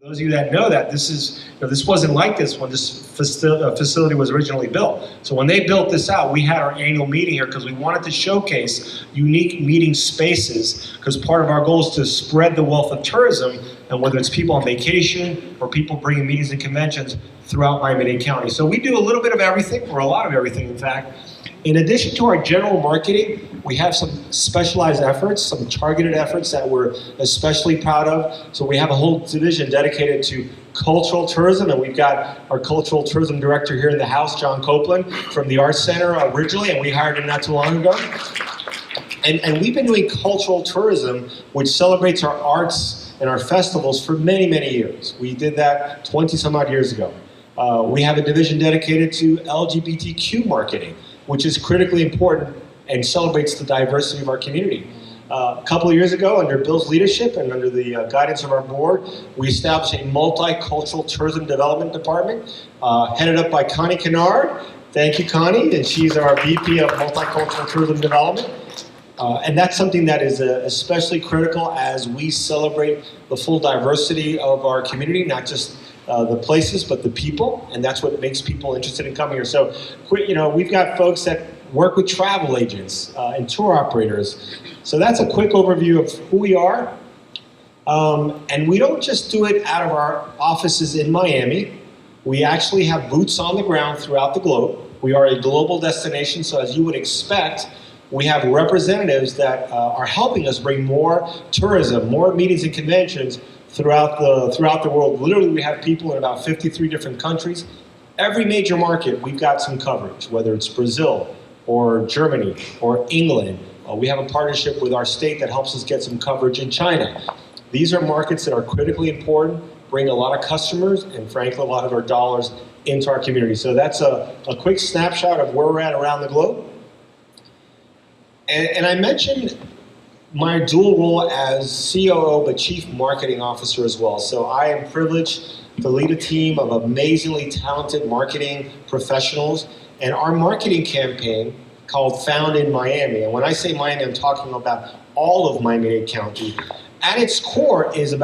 Those of you that know that this wasn't like this when this facility was originally built. So when they built this out, we had our annual meeting here because we wanted to showcase unique meeting spaces, because part of our goal is to spread the wealth of tourism, and whether it's people on vacation or people bringing meetings and conventions throughout Miami-Dade County. So we do a little bit of everything, or a lot of everything in fact. In addition to our general marketing, we have some specialized efforts, some targeted efforts that we're especially proud of. So we have a whole division dedicated to cultural tourism, and we've got our cultural tourism director here in the house, John Copeland, from the Arts Center originally, and we hired him not too long ago. And we've been doing cultural tourism, which celebrates our arts and our festivals for many, many years. We did that 20 some odd years ago. We have a division dedicated to LGBTQ marketing, which is critically important and celebrates the diversity of our community. A couple of years ago, under Bill's leadership and under the guidance of our board, we established a multicultural tourism development department, headed up by Connie Kennard. Thank you, Connie, and she's our VP of Multicultural Tourism Development. And that's something that is especially critical as we celebrate the full diversity of our community, not just the places, but the people, and that's what makes people interested in coming here. So, we've got folks that work with travel agents and tour operators. So that's a quick overview of who we are. And we don't just do it out of our offices in Miami. We actually have boots on the ground throughout the globe. We are a global destination, so as you would expect, we have representatives that are helping us bring more tourism, more meetings and conventions throughout the world. Literally, we have people in about 53 different countries. Every major market, we've got some coverage, whether it's Brazil or Germany or England. We have a partnership with our state that helps us get some coverage in China. These are markets that are critically important, bring a lot of customers, and frankly, a lot of our dollars into our community. So that's a quick snapshot of where we're at around the globe. And I mentioned my dual role as COO, but Chief Marketing Officer as well. So I am privileged to lead a team of amazingly talented marketing professionals, and our marketing campaign called Found in Miami. And when I say Miami, I'm talking about all of Miami-Dade County. At its core is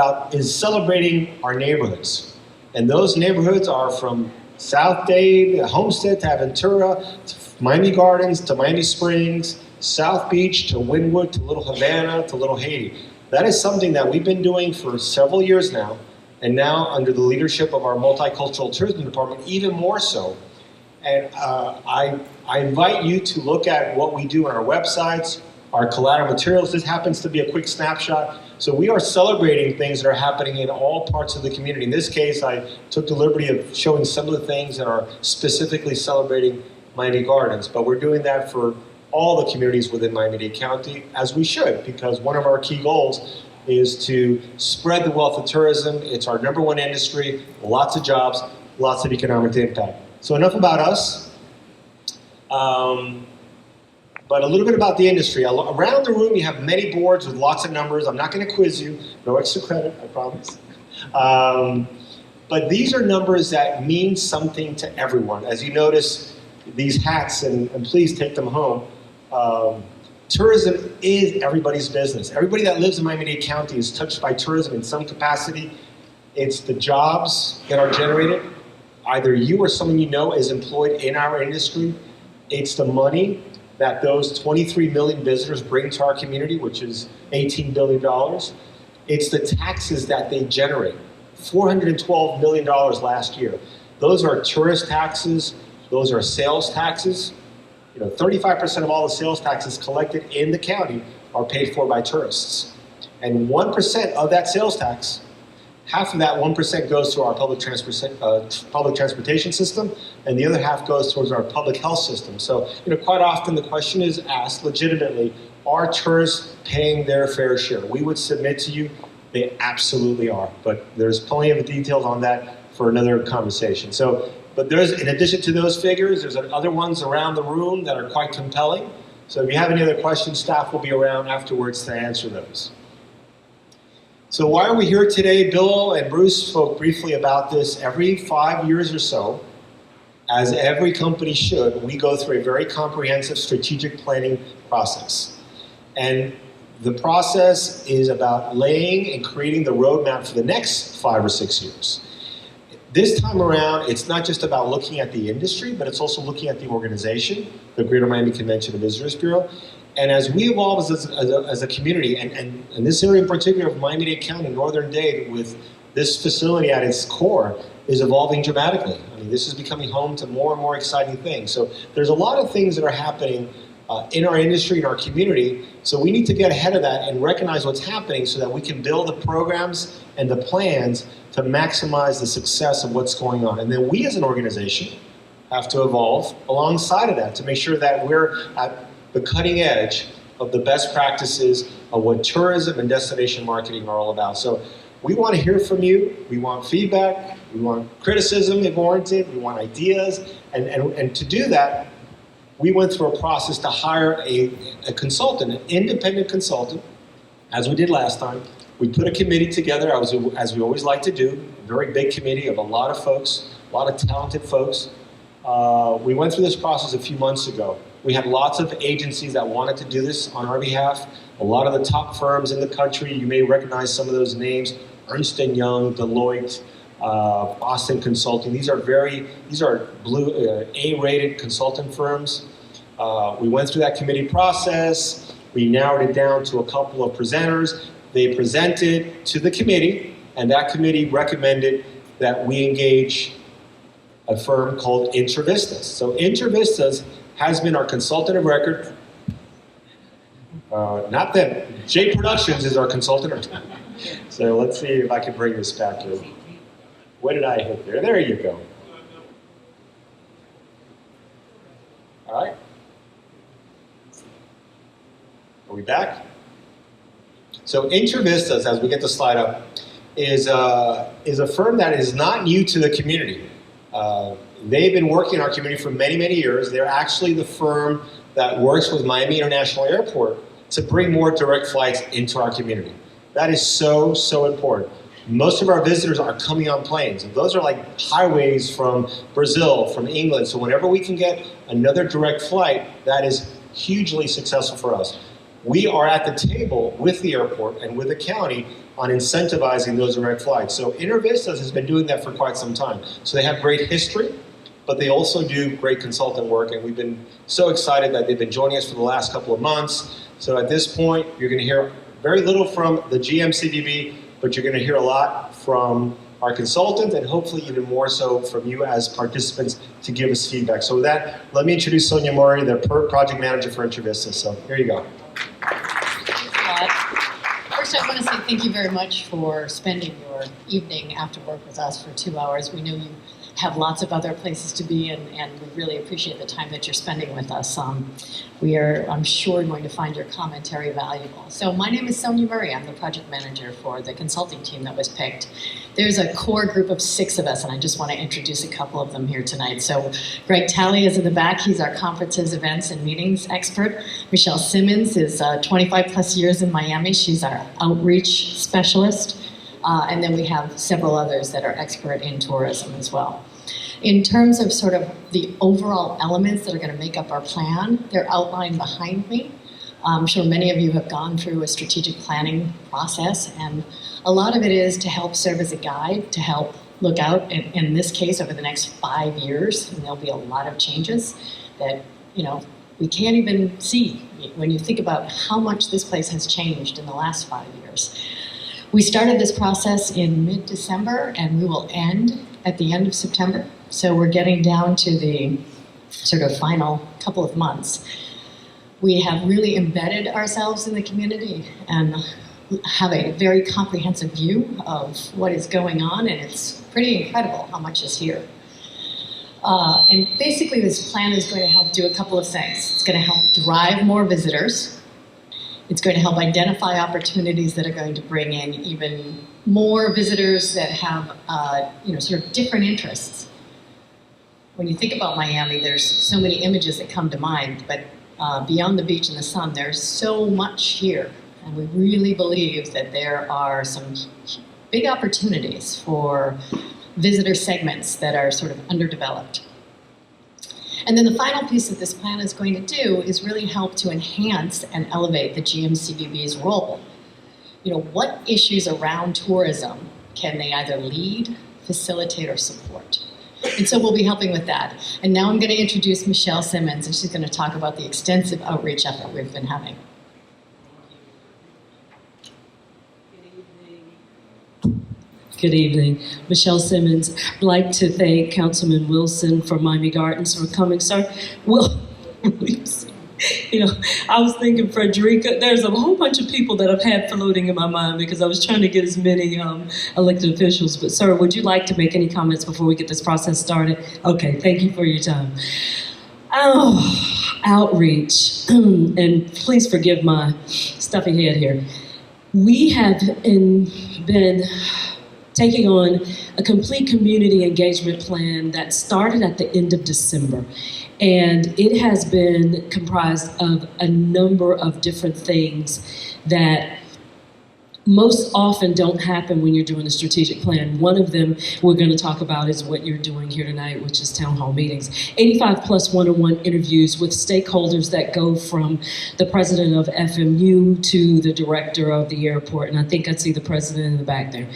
celebrating our neighborhoods. And those neighborhoods are from South Dade, Homestead to Aventura, to Miami Gardens, to Miami Springs, South Beach, to Wynwood, to Little Havana, to Little Haiti. That is something that we've been doing for several years now, and now under the leadership of our Multicultural Tourism Department, even more so. And I invite you to look at what we do on our websites, our collateral materials. This happens to be a quick snapshot. So we are celebrating things that are happening in all parts of the community. In this case, I took the liberty of showing some of the things that are specifically celebrating Miami Gardens, but we're doing that for all the communities within Miami-Dade County, as we should, because one of our key goals is to spread the wealth of tourism. It's our #1 industry, lots of jobs, lots of economic impact. So enough about us, but a little bit about the industry. Around the room, you have many boards with lots of numbers. I'm not going to quiz you, no extra credit, I promise. But these are numbers that mean something to everyone. As you notice, these hats, and please take them home. Tourism is everybody's business. Everybody that lives in Miami-Dade County is touched by tourism in some capacity. It's the jobs that are generated. Either you or someone you know is employed in our industry. It's the money that those 23 million visitors bring to our community, which is $18 billion. It's the taxes that they generate, $412 million last year. Those are tourist taxes, those are sales taxes. 35% of all the sales taxes collected in the county are paid for by tourists. And 1% of that sales tax, half of that 1% goes to our public transportation system, and the other half goes towards our public health system. So, quite often the question is asked legitimately, are tourists paying their fair share? We would submit to you, they absolutely are. But there's plenty of details on that for another conversation. But in addition to those figures, there's other ones around the room that are quite compelling. So if you have any other questions, staff will be around afterwards to answer those. So why are we here today? Bill and Bruce spoke briefly about this. Every 5 years or so, as every company should, we go through a very comprehensive strategic planning process. And The process is about laying and creating the roadmap for the next 5 or 6 years. This time around, it's not just about looking at the industry, but it's also looking at the organization, the Greater Miami Convention and Visitors Bureau. And as we evolve as a community, and this area in particular of Miami-Dade County, Northern Dade, with this facility at its core, is evolving dramatically. I mean, this is becoming home to more and more exciting things. So there's a lot of things that are happening in our industry, in our community, so we need to get ahead of that and recognize what's happening so that we can build the programs and the plans to maximize the success of what's going on. And then we as an organization have to evolve alongside of that to make sure that we're at the cutting edge of the best practices of what tourism and destination marketing are all about. So we want to hear from you, we want feedback, we want criticism if warranted, we want ideas, and to do that, we went through a process to hire a consultant, an independent consultant, as we did last time. We put a committee together, as we always like to do, a very big committee of a lot of folks, a lot of talented folks. We went through this process a few months ago. We had lots of agencies that wanted to do this on our behalf. A lot of the top firms in the country, you may recognize some of those names, Ernst & Young, Deloitte, Boston Consulting. These are blue A-rated consultant firms. We went through that committee process. We narrowed it down to a couple of presenters. They presented to the committee, and that committee recommended that we engage a firm called InterVistas. So InterVistas has been our consultant of record. Not them. J Productions is our consultant. So let's see if I can bring this back here. What did I hit there? There you go. All right. Are we back? So InterVistas, as we get the slide up, is a firm that is not new to the community. They've been working in our community for many, many years. They're actually the firm that works with Miami International Airport to bring more direct flights into our community. That is so, so important. Most of our visitors are coming on planes, and those are like highways from Brazil, from England. So whenever we can get another direct flight, that is hugely successful for us. We are at the table with the airport and with the county on incentivizing those direct flights. So InterVistas has been doing that for quite some time. So they have great history, but they also do great consultant work, and we've been so excited that they've been joining us for the last couple of months. So at this point, you're going to hear very little from the GMCVB, but you're going to hear a lot from our consultant, and hopefully even more so from you as participants to give us feedback. So with that, let me introduce Sonia Murray, the project manager for InterVistas. So here you go. First, I want to say thank you very much for spending your evening after work with us for 2 hours. We know you have lots of other places to be, and we really appreciate the time that you're spending with us. We are, I'm sure, going to find your commentary valuable. So my name is Sonia Murray. I'm the project manager for the consulting team that was picked. There's a core group of 6 of us, and I just want to introduce a couple of them here tonight. So Greg Talley is in the back. He's our conferences, events, and meetings expert. Michelle Simmons is 25 plus years in Miami. She's our outreach specialist. And then we have several others that are expert in tourism as well. In terms of sort of the overall elements that are going to make up our plan, they're outlined behind me. I'm sure many of you have gone through a strategic planning process, and a lot of it is to help serve as a guide, to help look out, in this case, over the next 5 years, and there'll be a lot of changes that, you know, we can't even see when you think about how much this place has changed in the last 5 years. We started this process in mid-December, and we will end at the end of September. So we're getting down to the sort of final couple of months. We have really embedded ourselves in the community and have a very comprehensive view of what is going on, and it's pretty incredible how much is here. And basically this plan is going to help do a couple of things. It's going to help drive more visitors. It's going to help identify opportunities that are going to bring in even more visitors that have sort of different interests. When you think about Miami, there's so many images that come to mind, but beyond the beach and the sun, there's so much here. And we really believe that there are some big opportunities for visitor segments that are sort of underdeveloped. And then the final piece that this plan is going to do is really help to enhance and elevate the GMCVB's role. You know, what issues around tourism can they either lead, facilitate, or support? And so we'll be helping with that. And now I'm going to introduce Michelle Simmons, and she's going to talk about the extensive outreach effort we've been having. Good evening. Michelle Simmons. I'd like to thank Councilman Wilson from Miami Gardens for coming. Sir, you know, I was thinking Frederica, there's a whole bunch of people that I've had floating in my mind because I was trying to get as many elected officials. But sir, would you like to make any comments before we get this process started? Okay, thank you for your time. Oh, outreach, and please forgive my stuffy head here. We have been taking on a complete community engagement plan that started at the end of December. And it has been comprised of a number of different things that most often don't happen when you're doing a strategic plan. One of them we're going to talk about is what you're doing here tonight, which is town hall meetings. 85 plus one-on-one interviews with stakeholders that go from the president of FMU to the director of the airport, and I think I see the president in the back there.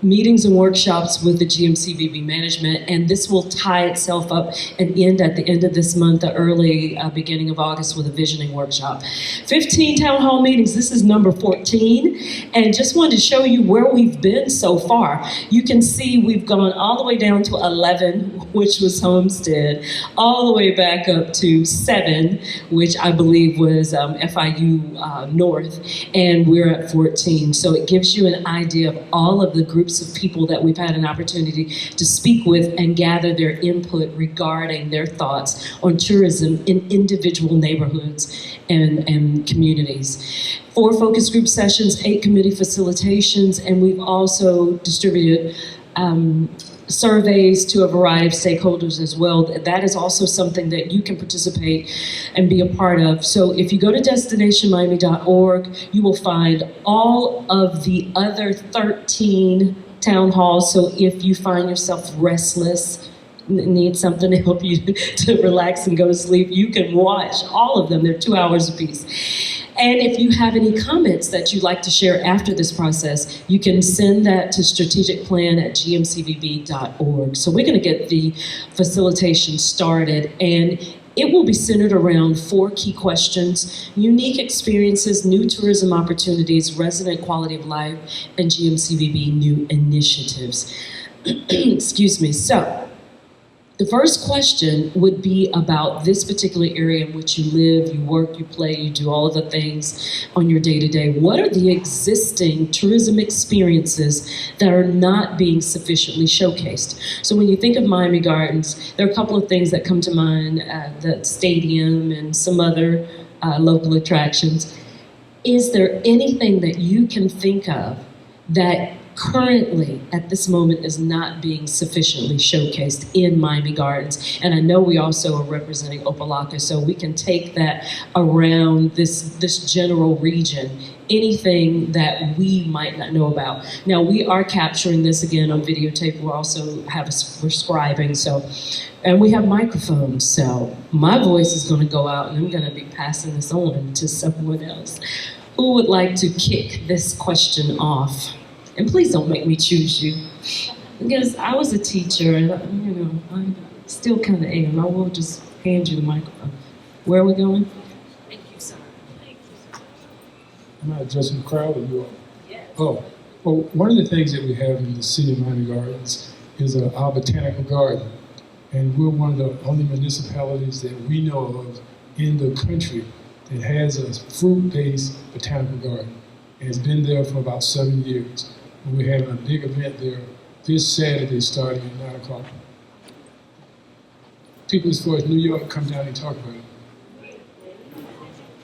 Meetings and workshops with the GMCVB management, and this will tie itself up and end at the end of this month, the early beginning of August, with a visioning workshop. 15 town hall meetings, this is number 14, and just wanted to show you where we've been so far. You can see we've gone all the way down to 11, which was Homestead, all the way back up to 7, which I believe was FIU North, and we're at 14. So it gives you an idea of all of the groups of people that we've had an opportunity to speak with and gather their input regarding their thoughts on tourism in individual neighborhoods and communities. 4 focus group sessions, 8 committee facilitations, and we've also distributed surveys to a variety of stakeholders as well. That is also something that you can participate and be a part of. So if you go to destinationmiami.org, you will find all of the other 13 town halls. So if you find yourself restless, need something to help you to relax and go to sleep, you can watch all of them. They're 2 hours apiece. And if you have any comments that you'd like to share after this process, you can send that to strategicplan@gmcvb.org. So we're going to get the facilitation started, and it will be centered around 4 key questions: unique experiences, new tourism opportunities, resident quality of life, and GMCVB new initiatives. Excuse me. So the first question would be about this particular area in which you live, you work, you play, you do all of the things on your day-to-day. What are the existing tourism experiences that are not being sufficiently showcased? So when you think of Miami Gardens, there are a couple of things that come to mind, the stadium and some other local attractions. Is there anything that you can think of that currently, at this moment, is not being sufficiently showcased in Miami Gardens? And I know we also are representing Opelika, so we can take that around this general region. Anything that we might not know about. Now, we are capturing this again on videotape. We also have we're scribing, and we have microphones, so my voice is going to go out, and I'm going to be passing this on to someone else. Who would like to kick this question off? And please don't make me choose you, because I was a teacher, and I still kind of am. I will just hand you the microphone. Where are we going? Thank you, sir. Am I addressing the crowd or you all? Yes. Oh, well, one of the things that we have in the city of Miami Gardens is our botanical garden. And we're one of the only municipalities that we know of in the country that has a fruit-based botanical garden. And it's been there for about 7 years. And we're having a big event there this Saturday starting at 9 o'clock. People as far as New York come down and talk about it.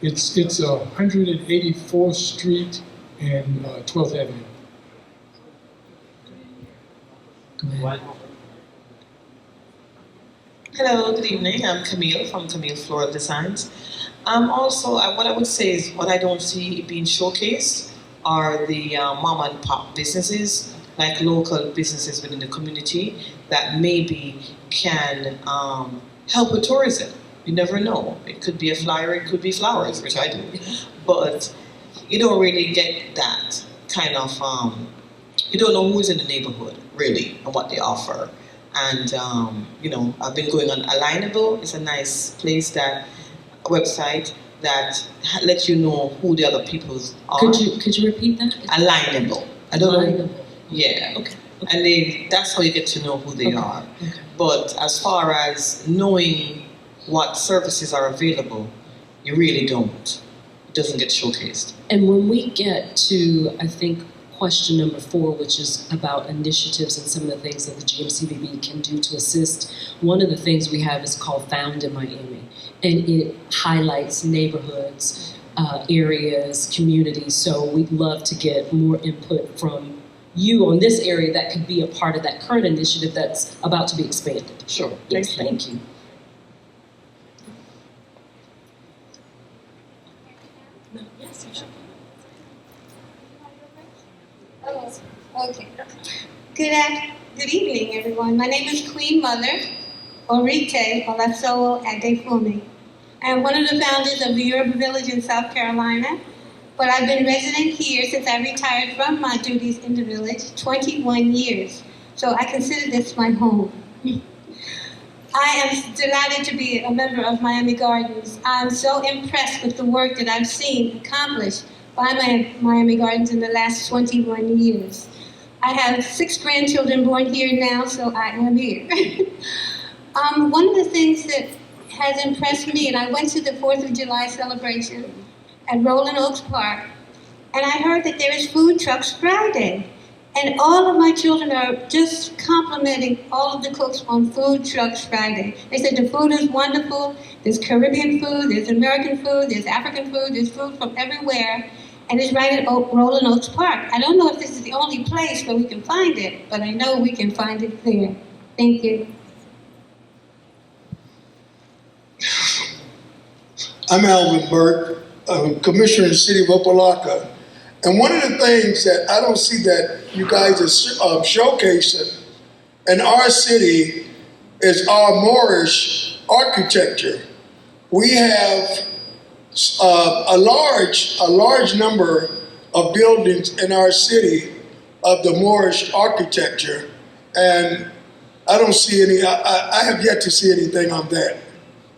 It's 184th Street and 12th Avenue. What? Hello, good evening. I'm Camille from Camille Floral Designs. Also, what I would say is what I don't see being showcased are the mom and pop businesses, like local businesses within the community that maybe can help with tourism. You never know. It could be a flyer, it could be flowers, which I do. But you don't really get that kind of, you don't know who's in the neighborhood, really, and what they offer. And, I've been going on Alignable. It's a nice place a website that lets you know who the other people are. Could you repeat that? Alignable. I don't know. Alignable. Yeah. Okay. And that's how you get to know who they are. Okay. But as far as knowing what services are available, you really don't. It doesn't get showcased. And when we get to, I think, question number 4, which is about initiatives and some of the things that the GMCVB can do to assist, one of the things we have is called Found in Miami. And it highlights neighborhoods, areas, communities. So we'd love to get more input from you on this area that could be a part of that current initiative that's about to be expanded. Sure. Yes, thank you. No, yes, you should. Oh, okay. Good evening, everyone. My name is Queen Mother Orite Olasowo Adefumi. I am one of the founders of the Yoruba Village in South Carolina, but I've been resident here since I retired from my duties in the village, 21 years. So I consider this my home. I am delighted to be a member of Miami Gardens. I'm so impressed with the work that I've seen accomplished by Miami Gardens in the last 21 years. I have 6 grandchildren born here now, so I am here. One of the things that has impressed me, and I went to the 4th of July celebration at Rolling Oaks Park, and I heard that there is Food Trucks Friday. And all of my children are just complimenting all of the cooks on Food Trucks Friday. They said the food is wonderful. There's Caribbean food, there's American food, there's African food, there's food from everywhere. And it's right at Rolling Oaks Park. I don't know if this is the only place where we can find it, but I know we can find it there. Thank you. I'm Alvin Burke, Commissioner in the City of Opelika. And one of the things that I don't see that you guys are showcasing in our city is our Moorish architecture. We have a large number of buildings in our city of the Moorish architecture, and I don't see any. I have yet to see anything on that.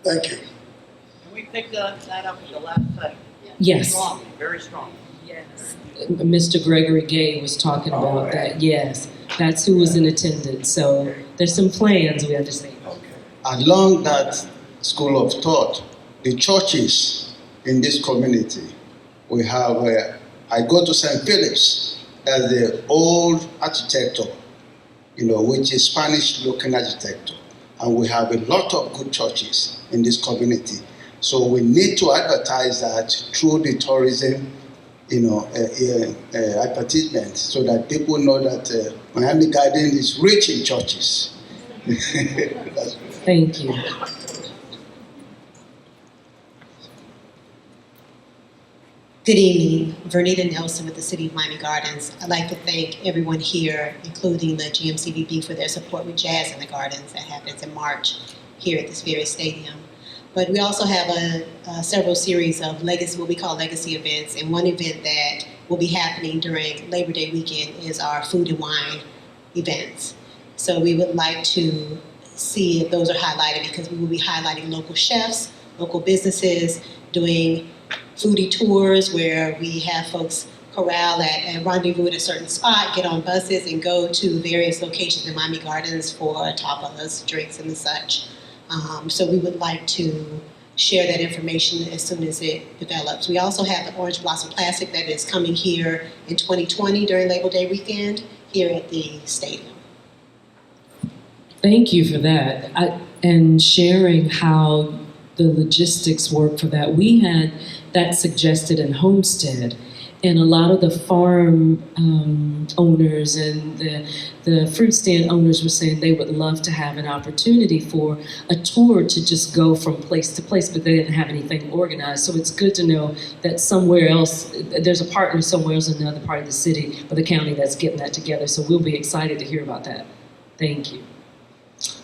Thank you. Can we pick that up at the last second? Yes. Strong, very strong. Yes. Mr. Gregory Gay was talking about that. Yes. That's who was in attendance. So there's some plans we understand. Along that school of thought, the churches in this community, we have, I go to St. Philip's, that's the old architecture, which is Spanish-looking architecture. And we have a lot of good churches in this community. So we need to advertise that through the tourism, advertisement, so that people know that Miami Garden is rich in churches. Thank you. Good evening, Vernita Nelson with the City of Miami Gardens. I'd like to thank everyone here, including the GMCVB, for their support with Jazz in the Gardens that happens in March here at this very stadium. But we also have several series of what we call legacy events, and one event that will be happening during Labor Day weekend is our food and wine events. So we would like to see if those are highlighted, because we will be highlighting local chefs, local businesses, doing foodie tours where we have folks corral at rendezvous at a certain spot, get on buses, and go to various locations in Miami Gardens for tapas, drinks, and the such. So we would like to share that information as soon as it develops. We also have the Orange Blossom Classic that is coming here in 2020 during Labor Day weekend here at the stadium. Thank you for that. And sharing how the logistics work for that. We had that suggested in Homestead, and a lot of the farm owners and the fruit stand owners were saying they would love to have an opportunity for a tour to just go from place to place, but they didn't have anything organized. So it's good to know that somewhere else, there's a partner somewhere else in another part of the city or the county that's getting that together. So we'll be excited to hear about that. Thank you.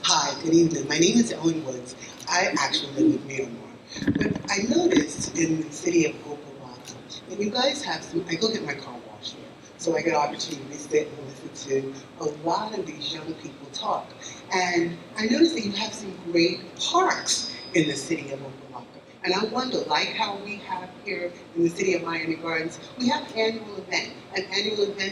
Hi, good evening. My name is Owen Woods. I actually live with Miramar. But I noticed in the city of Opa-locka that you guys have some, I go get my car washed here, so I get an opportunity to sit and listen to a lot of these young people talk. And I noticed that you have some great parks in the city of Opa-locka. And I wonder, like how we have here in the city of Miami Gardens, we have an annual event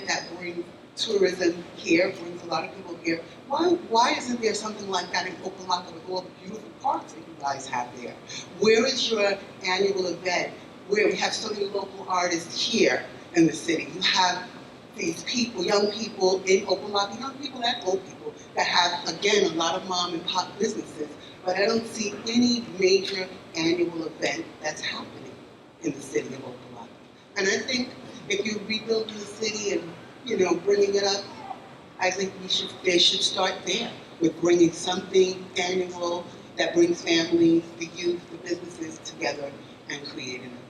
that brings tourism here, brings a lot of people here. Why isn't there something like that in Opa-locka with all the beautiful parks that you guys have there? Where is your annual event where we have so many local artists here in the city? You have these people, young people in Opa-locka, young people and old people, that have, again, a lot of mom and pop businesses, but I don't see any major annual event that's happening in the city of Opa-locka. And I think if you're rebuilding the city and, bringing it up, I think they should start there with bringing something annual that brings families, the youth, the businesses together and create an event.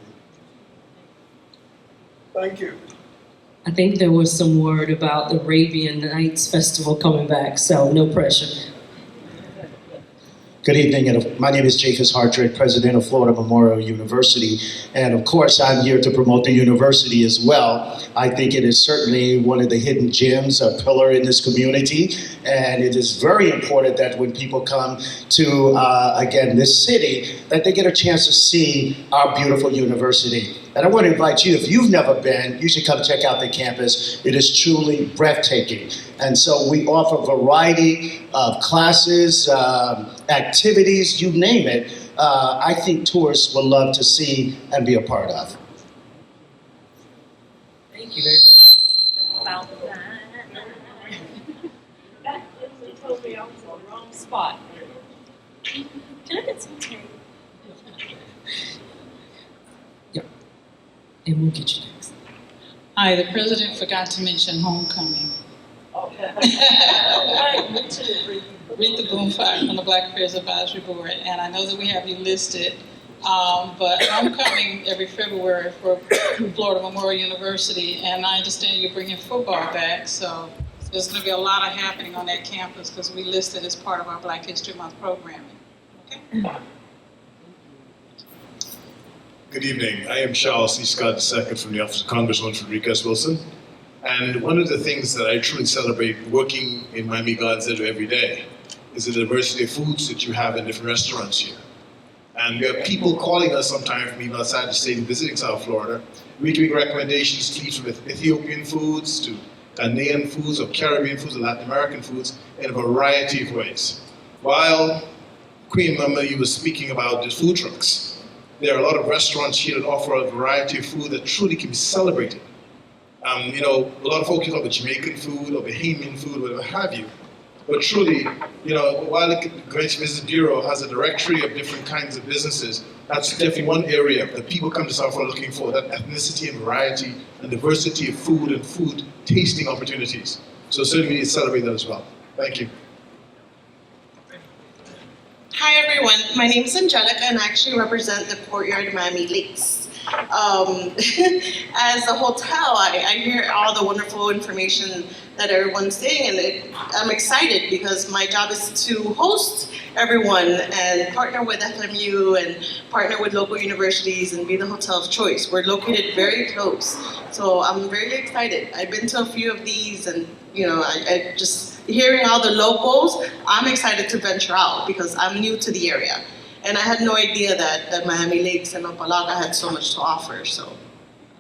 Thank you. I think there was some word about the Arabian Nights Festival coming back, so no pressure. Good evening, and my name is Jafes Hartred, president of Florida Memorial University, and of course I'm here to promote the university as well. I think it is certainly one of the hidden gems, a pillar in this community, and it is very important that when people come to, again, this city, that they get a chance to see our beautiful university. And I want to invite you, if you've never been, you should come check out the campus. It is truly breathtaking. And so we offer a variety of classes, activities, you name it. I think tourists will love to see and be a part of. Thank you very much. About that. That literally told me I was on the wrong spot. Can I get some tape? And we'll get you next. Hi, the president forgot to mention homecoming. Okay. Rita Boomfire from the Black Affairs Advisory Board, and I know that we have you listed, but homecoming every February for Florida Memorial University, and I understand you're bringing football back, so there's going to be a lot of happening on that campus because we listed as part of our Black History Month programming. Okay? Good evening. I am Charles C. Scott II from the Office of Congresswoman Frederica S. Wilson. And one of the things that I truly celebrate working in Miami Gardens every day is the diversity of foods that you have in different restaurants here. And we have people calling us sometimes from even outside the state and visiting South Florida. We can make recommendations to eat from Ethiopian foods to Ghanaian foods or Caribbean foods or Latin American foods in a variety of ways. While Queen Mama, you were speaking about the food trucks. There are a lot of restaurants here that offer a variety of food that truly can be celebrated. A lot of folks talk about Jamaican food or Bahamian food, whatever have you. But truly, while the Greenwich Business Bureau has a directory of different kinds of businesses, that's definitely one area that people come to South Florida looking for, that ethnicity and variety and diversity of food and food tasting opportunities. So certainly we need to celebrate that as well. Thank you. Hi everyone, my name is Angelica and I actually represent the Courtyard Miami Lakes. As a hotel, I hear all the wonderful information that everyone's saying, and I'm excited because my job is to host everyone and partner with FMU and partner with local universities and be the hotel of choice. We're located very close, so I'm very excited. I've been to a few of these, and I just hearing all the locals, I'm excited to venture out because I'm new to the area. And I had no idea that Miami Lakes and Opa-locka had so much to offer. So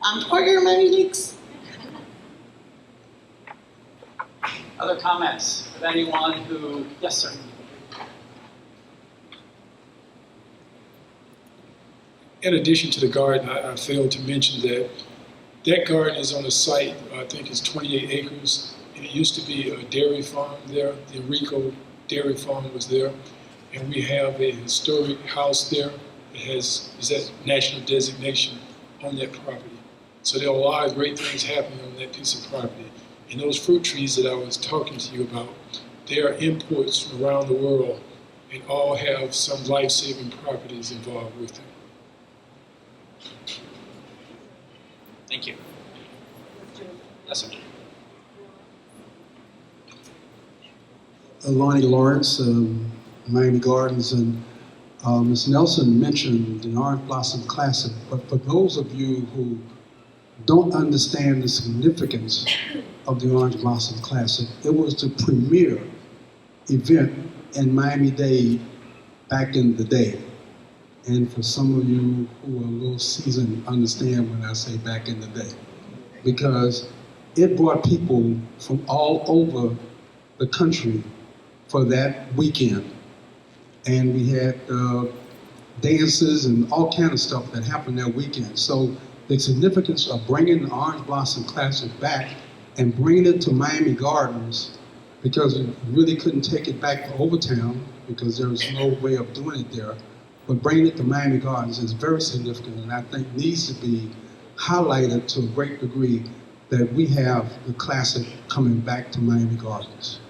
I'm partner of Miami Lakes. Other comments of anyone who, yes sir. In addition to the garden, I failed to mention that garden is on a site, I think it's 28 acres. And it used to be a dairy farm there. The Enrico Dairy Farm was there. And we have a historic house there that is at national designation on that property. So there are a lot of great things happening on that piece of property. And those fruit trees that I was talking to you about, they are imports from around the world and all have some life-saving properties involved with them. Thank you. Yes, sir. Lonnie Lawrence, Miami Gardens, and Ms. Nelson mentioned the Orange Blossom Classic, but for those of you who don't understand the significance of the Orange Blossom Classic, it was the premier event in Miami-Dade back in the day. And for some of you who are a little seasoned, understand when I say back in the day. Because it brought people from all over the country for that weekend. And we had dances and all kind of stuff that happened that weekend. So the significance of bringing the Orange Blossom Classic back and bringing it to Miami Gardens, because we really couldn't take it back to Overtown because there was no way of doing it there, but bringing it to Miami Gardens is very significant, and I think needs to be highlighted to a great degree that we have the classic coming back to Miami Gardens.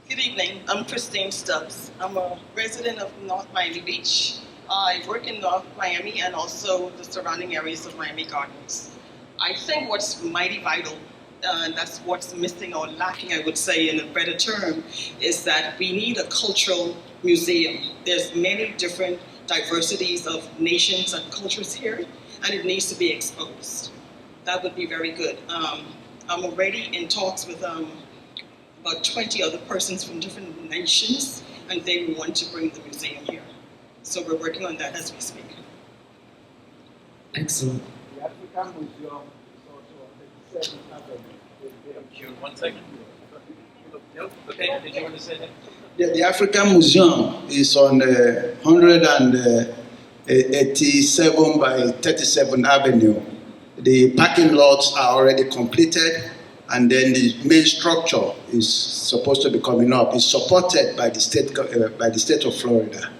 Good evening, I'm Christine Stubbs. I'm a resident of North Miami Beach. I work in North Miami and also the surrounding areas of Miami Gardens. I think what's mighty vital, and that's what's missing or lacking, I would say in a better term, is that we need a cultural museum. There's many different diversities of nations and cultures here, and it needs to be exposed. That would be very good. I'm already in talks with about 20 other persons from different nations, and they want to bring the museum here. So we're working on that as we speak. Excellent. The African Museum is also on 37th. 1 second. Okay, did you want to say that? Yeah, the African Museum is on 187 by 37th Avenue. The parking lots are already completed, and then the main structure is supposed to be coming up. It's supported by the state of Florida.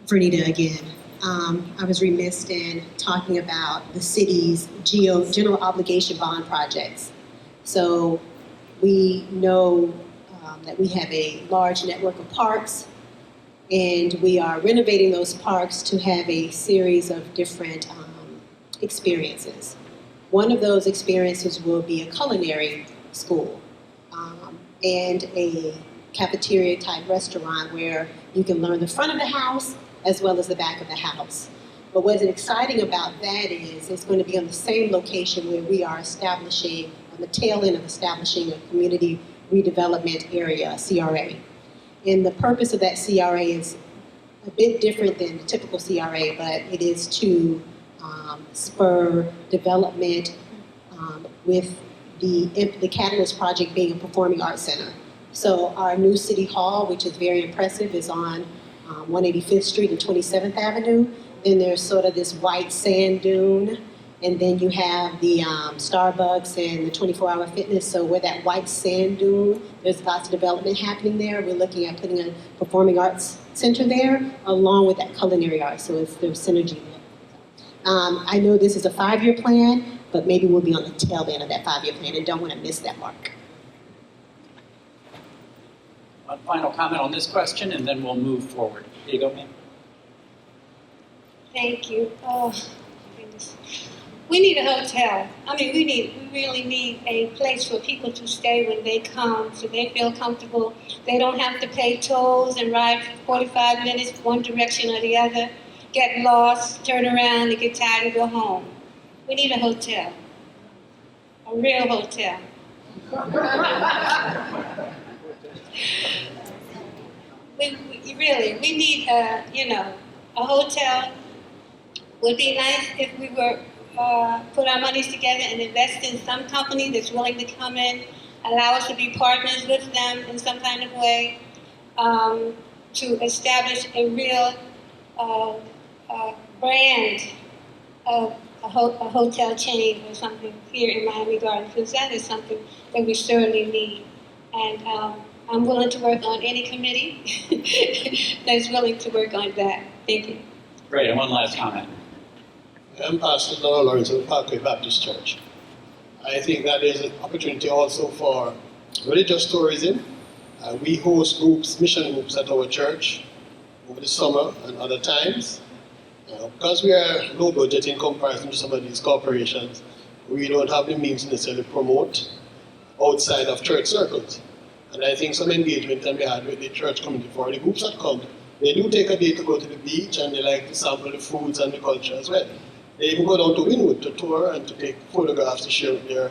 Vernita again. I was remiss in talking about the city's general obligation bond projects. So we know that we have a large network of parks, and we are renovating those parks to have a series of different experiences. One of those experiences will be a culinary school and a cafeteria type restaurant where you can learn the front of the house as well as the back of the house. But what's exciting about that is it's going to be on the same location where we are establishing, on the tail end of establishing a community redevelopment area, CRA. And the purpose of that CRA is a bit different than the typical CRA, but it is to spur development with the Catalyst project being a performing arts center. So our new city hall, which is very impressive, is on 185th Street and 27th Avenue. Then there's sort of this white sand dune, and then you have the Starbucks and the 24-hour fitness. So where that white sand dune, there's lots of development happening there. We're looking at putting a performing arts center there along with that culinary arts, so there's synergy there. I know this is a 5-year plan, but maybe we'll be on the tail end of that 5-year plan and don't want to miss that mark. One final comment on this question, and then we'll move forward. Here you go, ma'am. Thank you. Oh, goodness. We need a hotel. I mean, we really need a place for people to stay when they come, so they feel comfortable. They don't have to pay tolls and ride 45 minutes one direction or the other, get lost, turn around, and get tired and go home. We need a hotel, a real hotel. we need a hotel. Would be nice if we were put our monies together and invest in some company that's willing to come in, allow us to be partners with them in some kind of way, to establish a real brand of a hotel chain or something here in Miami Gardens, because that is something that we certainly need. And I'm willing to work on any committee that's willing to work on that. Thank you. Great, and one last comment. I'm Pastor Noah Lawrence of Parkway Baptist Church. I think that there's an opportunity also for religious tourism. We host groups, mission groups at our church over the summer and other times. Because we are low budget in comparison to some of these corporations, we don't have the means to necessarily promote outside of church circles. And I think some engagement can be had with the church community. For the groups that come, they do take a day to go to the beach and they like to sample the foods and the culture as well. They even go down to Wynwood to tour and to take photographs to share with their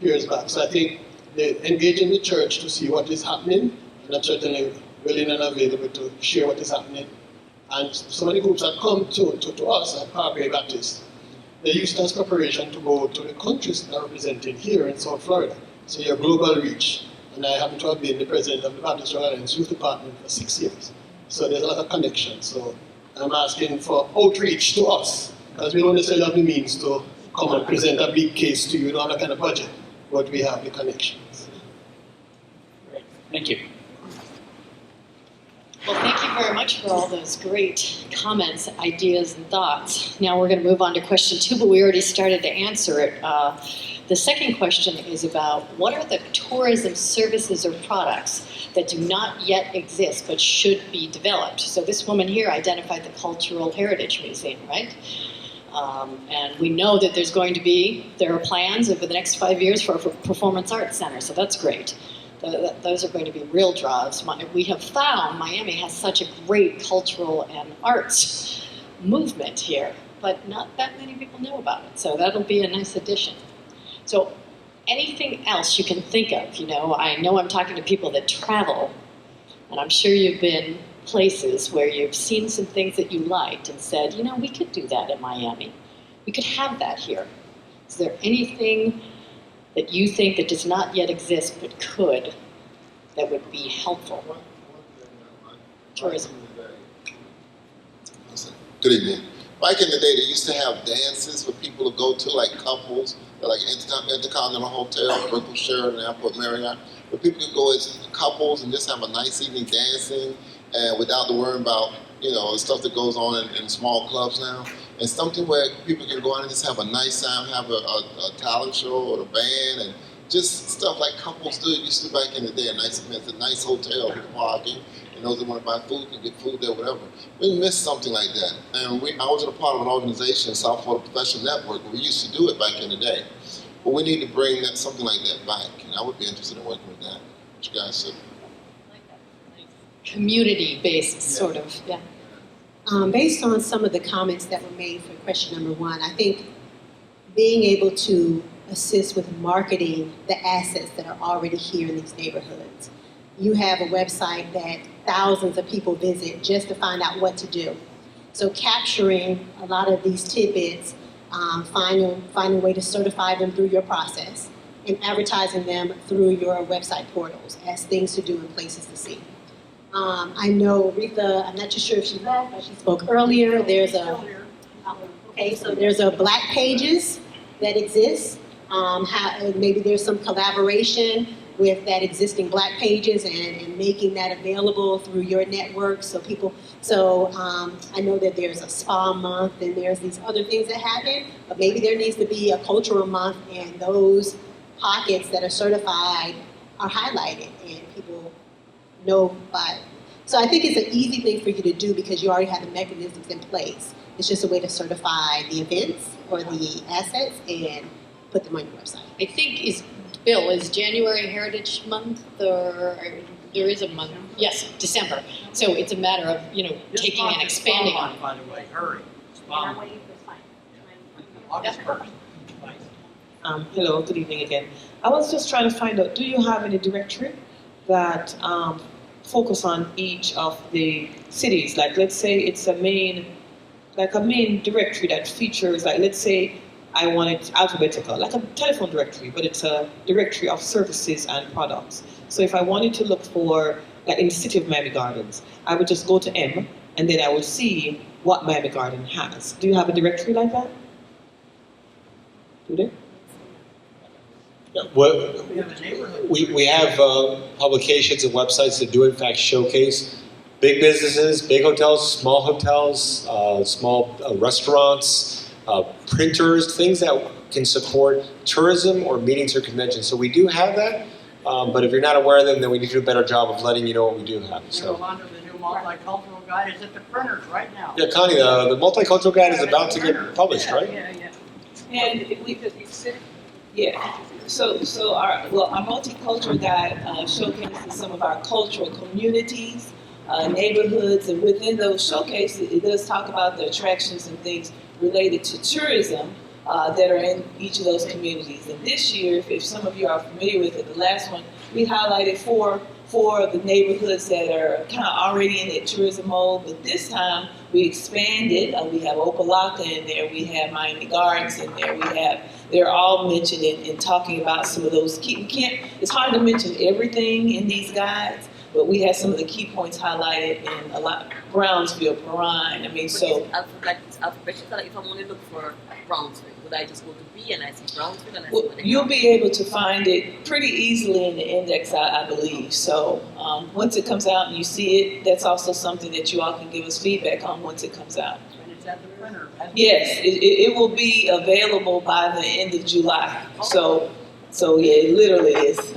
peers back. So I think they engage in the church to see what is happening, and I'm certainly willing and available to share what is happening. And some of the groups that come to us at Parkway Baptist, they use that as preparation to go to the countries that are represented here in South Florida. So your global reach. And I happen to have been the president of the Baptist Royal Alliance Youth Department for 6 years. So there's a lot of connection. So I'm asking for outreach to us, because we don't necessarily have the means to come and present a big case to you, we don't have that kind of budget, but we have the connections. Thank you. Well, thank you very much for all those great comments, ideas, and thoughts. Now we're going to move on to question 2, but we already started to answer it. The second question is about what are the tourism services or products that do not yet exist but should be developed? So this woman here identified the Cultural Heritage Museum, right? And we know that there are plans over the next 5 years for a performance arts center, so that's great. Those are going to be real draws. We have found Miami has such a great cultural and arts movement here, but not that many people know about it, so that'll be a nice addition. So anything else you can think of, I know I'm talking to people that travel, and I'm sure you've been places where you've seen some things that you liked and said, we could do that in Miami. We could have that here. Is there anything that you think that does not yet exist but could, that would be helpful? Tourism. Good evening. Back in the day, they used to have dances for people to go to, like couples, like Intercontinental Hotel, Brooklyn Sheraton, Airport Marriott, where people could go as couples and just have a nice evening dancing, and without the worry about, the stuff that goes on in small clubs now. And something where people can go out and just have a nice time, have a talent show or a band, and just stuff like couples do. Used to back in the day, a nice event, a nice hotel with parking, and those that want to buy food can get food there, whatever. We missed something like that. And I was a part of an organization, South Florida Professional Network, where we used to do it back in the day. But we need to bring something like that back, and I would be interested in working with that. What you guys say? Community-based, sort of, yeah. Based on some of the comments that were made for question number 1, I think being able to assist with marketing the assets that are already here in these neighborhoods. You have a website that thousands of people visit just to find out what to do. So capturing a lot of these tidbits, finding a way to certify them through your process, and advertising them through your website portals as things to do and places to see. I know Rita, I'm not too sure if she left, but she spoke earlier. There's a Black Pages that exists. Maybe there's some collaboration with that existing Black Pages and making that available through your network. I know that there's a spa month and there's these other things that happen, but maybe there needs to be a cultural month and those pockets that are certified are highlighted and people know by it. So I think it's an easy thing for you to do because you already have the mechanisms in place. It's just a way to certify the events or the assets and put them on your website. I think Bill, is January Heritage Month, or there is a month? Yes, December. So it's a matter of, taking and expanding on it. By the way, hurry. August 1st. Hello, good evening again. I was just trying to find out, do you have any directory that focus on each of the cities? Like, let's say it's a main directory that features, like, let's say I want it alphabetical, like a telephone directory, but it's a directory of services and products. So if I wanted to look for, like in the city of Miami Gardens, I would just go to M, and then I would see what Miami Garden has. Do you have a directory like that? Do they? Yeah, we have publications and websites that do in fact showcase big businesses, big hotels, small restaurants, printers, things that can support tourism or meetings or conventions. So we do have that, but if you're not aware of them, then we need to do a better job of letting you know what we do have. So. Yolanda, the new multicultural guide is at the printers right now. Yeah, Connie, the multicultural guide is about to get published, right? Yeah. And if we could Yeah. So our multicultural guide showcases some of our cultural communities, neighborhoods, and within those showcases, it does talk about the attractions and things related to tourism that are in each of those communities. And this year, if some of you are familiar with it, the last one, we highlighted four of the neighborhoods that are kind of already in that tourism mode, but this time we expanded. We have Opalaka in there, we have Miami Gardens in there, they're all mentioned in talking about some of those key, it's hard to mention everything in these guides, but we have some of the key points highlighted in a lot, Brownsville, Perrine, so. It's alphabetical, if I'm only looking for Brownsville, would I just go to B and I see Brownsville and I see Well, what they you'll have? be able to find it pretty easily in the index, I believe. So once it comes out and you see it, that's also something that you all can give us feedback on once it comes out. And it's at the printer. Yes, it will be available by the end of July. So yeah, it literally is.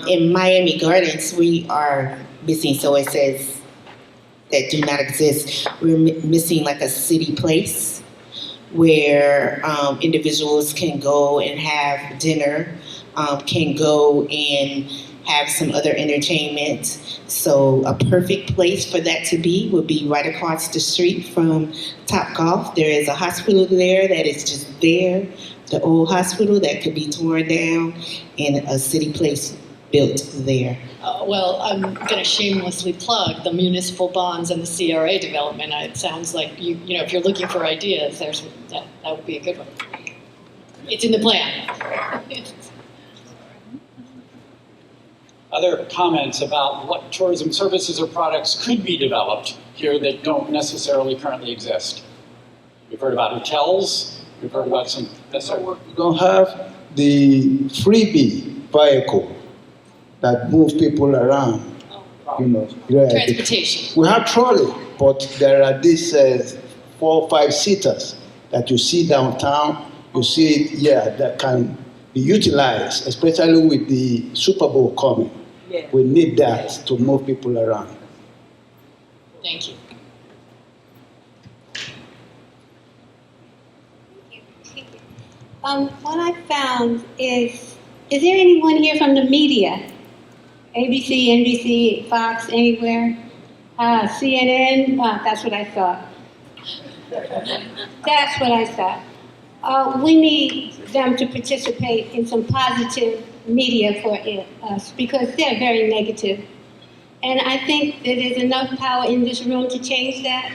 In Miami Gardens, we are missing, so it says that do not exist. We're missing like a city place where individuals can go and have dinner, can go and have some other entertainment. So a perfect place for that to be would be right across the street from Topgolf. There is a hospital there that is just there, the old hospital that could be torn down, and a city place built there. Well, I'm going to shamelessly plug the municipal bonds and the CRA development. It sounds like you know, if you're looking for ideas, that would be a good one. It's in the plan. Other comments about what tourism services or products could be developed here that don't necessarily currently exist? We've heard about hotels. We've heard about some. Yes, sir. We don't have the freebie vehicle that moves people around. You know, Transportation. We have trolley, but there are these 4 or 5 seaters that you see downtown. You see it, that can be utilized, especially with the Super Bowl coming. Yeah. We need that to move people around. Thank you. What I found is there anyone here from the media? ABC, NBC, Fox, anywhere? CNN? That's what I thought. That's what I thought. We need them to participate in some positive media for us because they're very negative. And I think that there's enough power in this room to change that.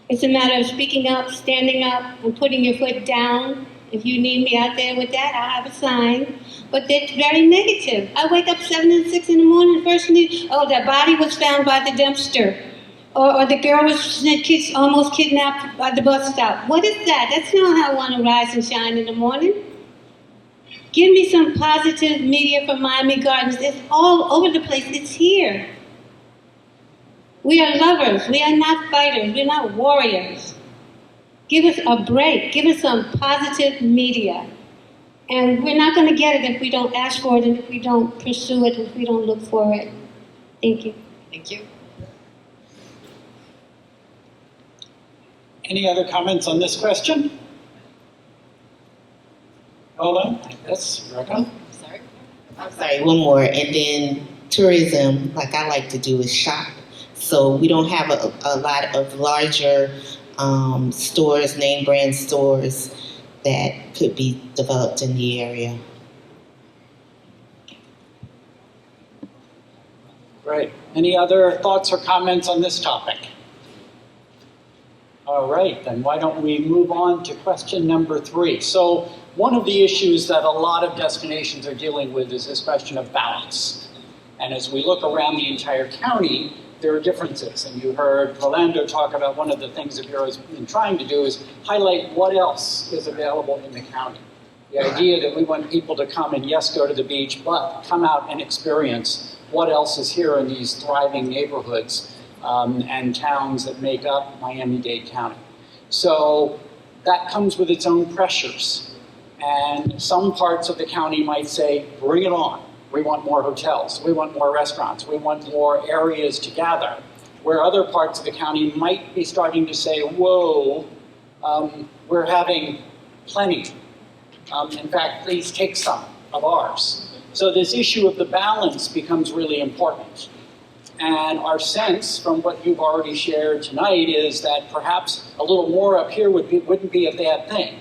It's a matter of speaking up, standing up, and putting your foot down. If you need me out there with that, I'll have a sign. But it's very negative. I wake up 7 and 6 in the morning, first news, that body was found by the dumpster. Or the girl was almost kidnapped by the bus stop. What is that? That's not how I want to rise and shine in the morning. Give me some positive media from Miami Gardens. It's all over the place. It's here. We are lovers. We are not fighters. We're not warriors. Give us a break. Give us some positive media. And we're not going to get it if we don't ask for it and if we don't pursue it, if we don't look for it. Thank you. Thank you. Any other comments on this question? Hold on. Yes, Rebecca? Sorry. I'm sorry, one more. And then tourism, like I like to do, is shop. So we don't have a lot of larger stores, name brand stores that could be developed in the area. Great. Any other thoughts or comments on this topic? All right, then why don't we move on to question number 3. So one of the issues that a lot of destinations are dealing with is this question of balance. And as we look around the entire county, there are differences. And you heard Rolando talk about one of the things the Bureau has been trying to do is highlight what else is available in the county. The idea that we want people to come and yes, go to the beach, but come out and experience what else is here in these thriving neighborhoods and towns that make up Miami-Dade County. So that comes with its own pressures. And some parts of the county might say, bring it on. We want more hotels. We want more restaurants. We want more areas to gather. Where other parts of the county might be starting to say, whoa, We're having plenty. In fact, please take some of ours. So this issue of the balance becomes really important. And our sense from what you've already shared tonight is that perhaps a little more up here wouldn't be a bad thing.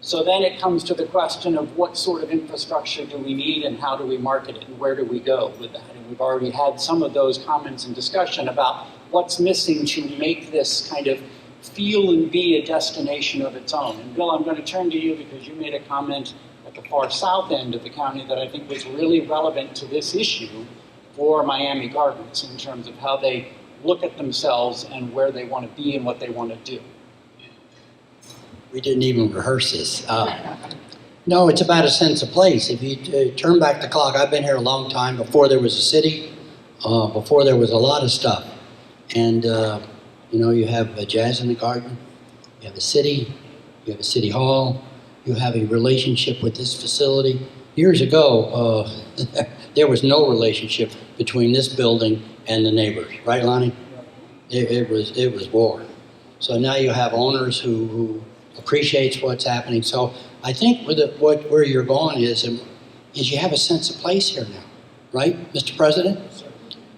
So then it comes to the question of what sort of infrastructure do we need and how do we market it and where do we go with that? And we've already had some of those comments and discussion about what's missing to make this kind of feel and be a destination of its own. And Bill, I'm going to turn to you because you made a comment at the far south end of the county that I think was really relevant to this issue for Miami Gardens in terms of how they look at themselves and where they want to be and what they want to do. We didn't even rehearse this. No, it's about a sense of place. If you turn back the clock, I've been here a long time, before there was a city, before there was a lot of stuff. And, you know, you have Jazz in the Garden, you have a city, you have a city hall, you have a relationship with this facility. Years ago, there was no relationship between this building and the neighbors, right, Lonnie? It was war. So now you have owners who appreciates what's happening. So I think where you're going is you have a sense of place here now, right, Mr. President?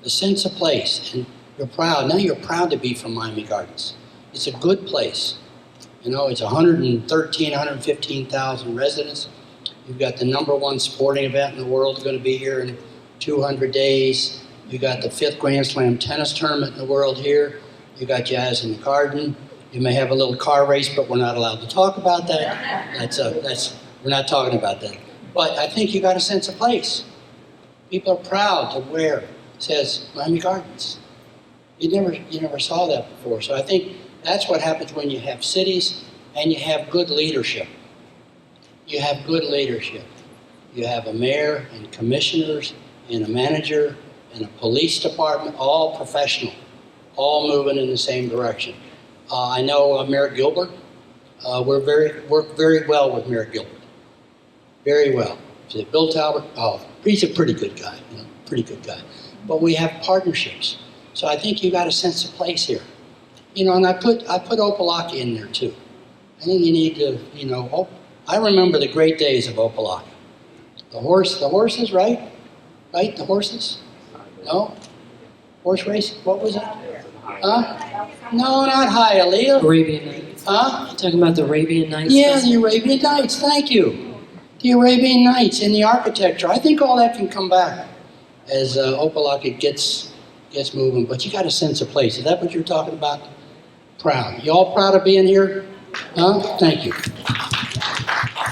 A sense of place, and you're proud. Now you're proud to be from Miami Gardens. It's a good place. You know, it's 115,000 residents. You've got the #1 sporting event in the world going to be here in 200 days. You got the 5th Grand Slam tennis tournament in the world here. You got Jazz in the Garden. You may have a little car race, but we're not allowed to talk about that. We're not talking about that. But I think you got a sense of place. People are proud to wear, it says Miami Gardens. You never saw that before. So I think that's what happens when you have cities and you have good leadership. You have good leadership. You have a mayor and commissioners and a manager and a police department, all professional, all moving in the same direction. I know Mayor Gilbert. Work very well with Mayor Gilbert. Very well. Bill Talbot, he's a pretty good guy, you know, pretty good guy. But we have partnerships. So I think you got a sense of place here. You know, and I put Opelika in there too. I think you need to, you know, I remember the great days of Opelika. The horses, right? Right, the horses? No? Horse race? What was it? Huh? No, not Hialeah. Arabian Nights. Huh? You're talking about the Arabian Nights? Yeah, the Arabian Nights, thank you. The Arabian Nights and the architecture. I think all that can come back as Opelika gets moving. But you got a sense of place. Is that what you're talking about? Proud. You all proud of being here? Huh? Thank you.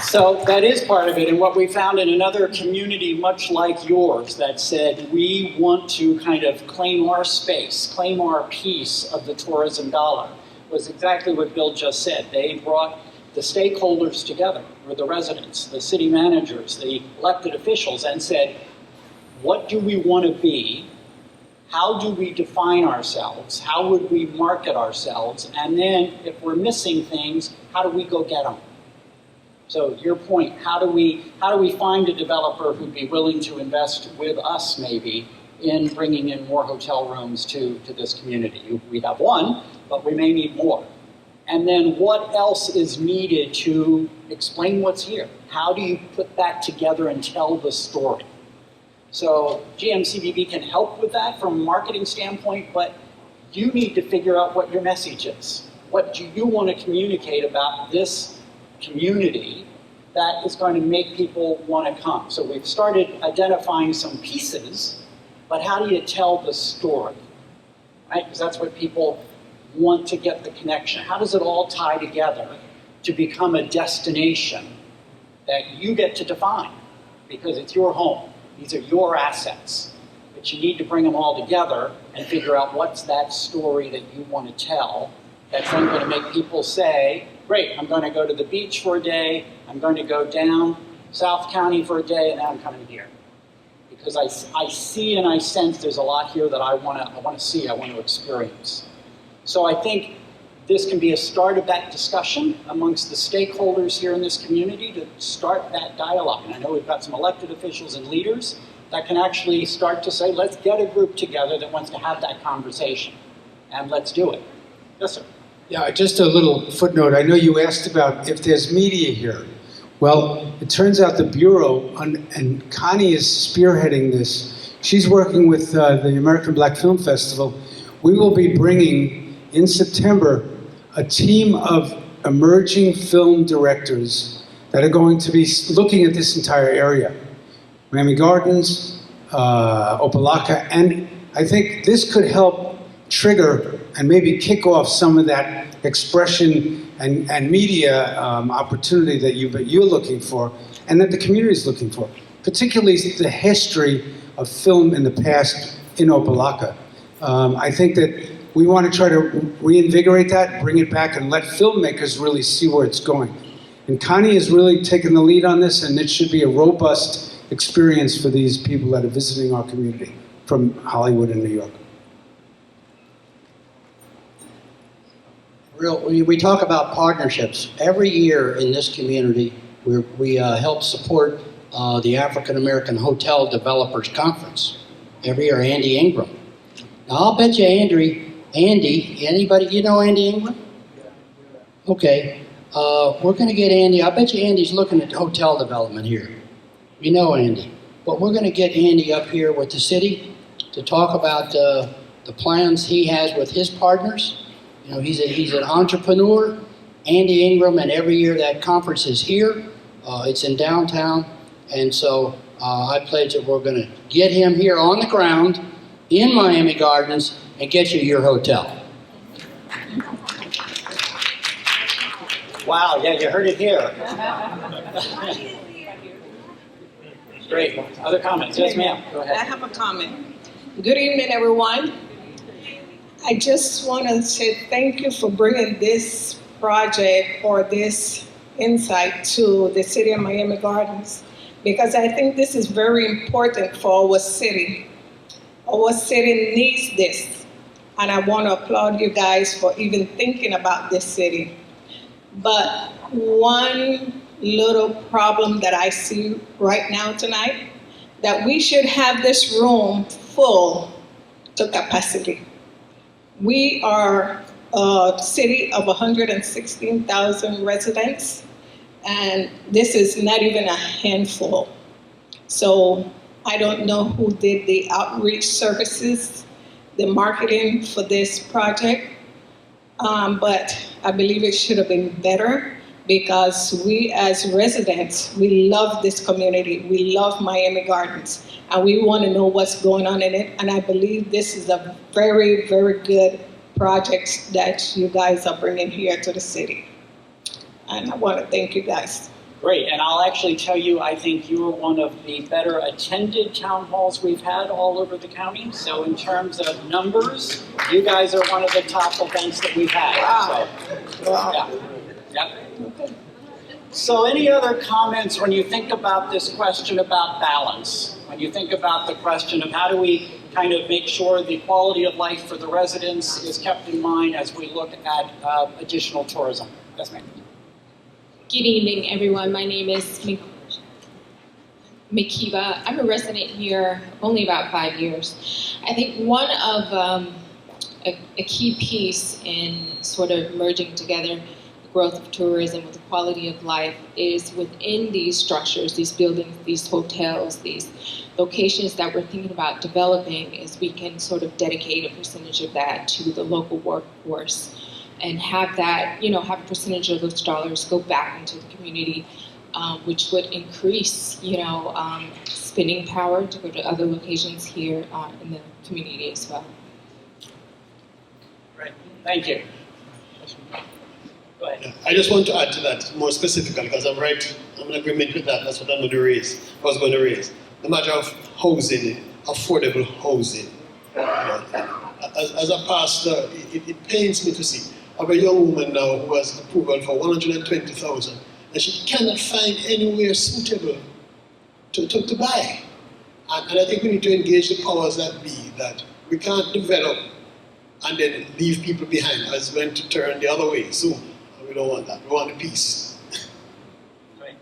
So that is part of it, and what we found in another community much like yours that said we want to kind of claim our space, claim our piece of the tourism dollar, was exactly what Bill just said. They brought the stakeholders together, or the residents, the city managers, the elected officials, and said, what do we want to be? How do we define ourselves? How would we market ourselves? And then if we're missing things, how do we go get them? So your point, how do we find a developer who'd be willing to invest with us maybe in bringing in more hotel rooms to this community? We have one, but we may need more. And then what else is needed to explain what's here? How do you put that together and tell the story? So GMCVB can help with that from a marketing standpoint, but you need to figure out what your message is. What do you want to communicate about this community that is going to make people want to come? So we've started identifying some pieces, but how do you tell the story, right? Because that's what people want to get the connection. How does it all tie together to become a destination that you get to define? Because it's your home. These are your assets. But you need to bring them all together and figure out what's that story that you want to tell that's then going to make people say, great, I'm going to go to the beach for a day, I'm going to go down South County for a day, and then I'm coming here. Because I see and I sense there's a lot here that I want to see, I want to experience. So I think this can be a start of that discussion amongst the stakeholders here in this community to start that dialogue. And I know we've got some elected officials and leaders that can actually start to say, let's get a group together that wants to have that conversation, and let's do it. Yes, sir. Yeah, just a little footnote. I know you asked about if there's media here. Well, it turns out the Bureau, and Connie is spearheading this. She's working with the American Black Film Festival. We will be bringing, in September, a team of emerging film directors that are going to be looking at this entire area. Miami Gardens, Opelika, and I think this could help trigger and maybe kick off some of that expression and media opportunity that you're looking for and that the community is looking for, particularly the history of film in the past in Opelika. I think that we want to try to reinvigorate that, bring it back, and let filmmakers really see where it's going. And Connie has really taken the lead on this, and it should be a robust experience for these people that are visiting our community from Hollywood and New York. We talk about partnerships. Every year in this community, we help support the African American Hotel Developers Conference. Every year, Andy Ingram. Now, I'll bet you Andy, anybody, you know Andy Ingram? Okay, we're going to get Andy. I bet you Andy's looking at hotel development here. We know Andy. But we're going to get Andy up here with the city to talk about the plans he has with his partners. You know, he's an entrepreneur, Andy Ingram, and every year that conference is here. It's in downtown, and so I pledge that we're going to get him here on the ground in Miami Gardens and get you your hotel. Wow, yeah, you heard it here. Great. Other comments? Yes, ma'am. Go ahead. I have a comment. Good evening, everyone. I just want to say thank you for bringing this project or this insight to the city of Miami Gardens, because I think this is very important for our city. Our city needs this, and I want to applaud you guys for even thinking about this city. But one little problem that I see right now tonight, that we should have this room full to capacity. We are a city of 116,000 residents, and this is not even a handful. So I don't know who did the outreach services, the marketing for this project, but I believe it should have been better, because we as residents, we love this community. We love Miami Gardens, and we want to know what's going on in it. And I believe this is a very, very good project that you guys are bringing here to the city. And I want to thank you guys. Great, and I'll actually tell you, I think you are one of the better attended town halls we've had all over the county. So in terms of numbers, you guys are one of the top events that we've had. Wow. So, wow. Yeah. Okay. So any other comments when you think about this question about balance? When you think about the question of how do we kind of make sure the quality of life for the residents is kept in mind as we look at additional tourism? Yes, ma'am. Good evening, everyone. My name is Mikiva. I'm a resident here only about 5 years. I think one of a key piece in sort of merging together the growth of tourism with the quality of life is within these structures, these buildings, these hotels, these locations that we're thinking about developing, is we can sort of dedicate a percentage of that to the local workforce and have that, have a percentage of those dollars go back into the community, which would increase, spending power to go to other locations here in the community as well. Right. Thank you. Go ahead. I just want to add to that more specifically, because I'm in agreement with that. That's what I was going to raise. The matter of housing, affordable housing. As a pastor, it pains me to see. I have a young woman now who has approval for $120,000, and she cannot find anywhere suitable to buy. And I think we need to engage the powers that be, that we can't develop and then leave people behind as going to turn the other way soon. And we don't want that. We want the peace. Right.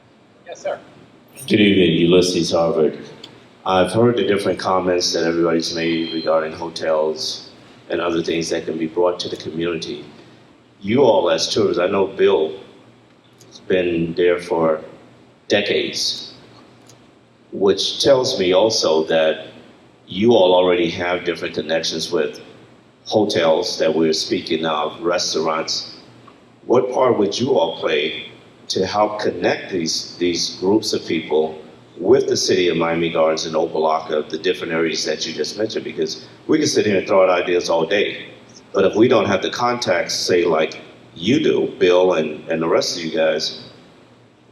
Yes, sir. Good evening, Ulysses Harvard. I've heard the different comments that everybody's made regarding hotels and other things that can be brought to the community. you all as tourists, I know Bill has been there for decades, which tells me also that you all already have different connections with hotels that we're speaking of, restaurants. What part would you all play to help connect these groups of people with the city of Miami Gardens and Opa-locka, the different areas that you just mentioned? Because we can sit here and throw out ideas all day, but if we don't have the contacts, say like you do, Bill and the rest of you guys,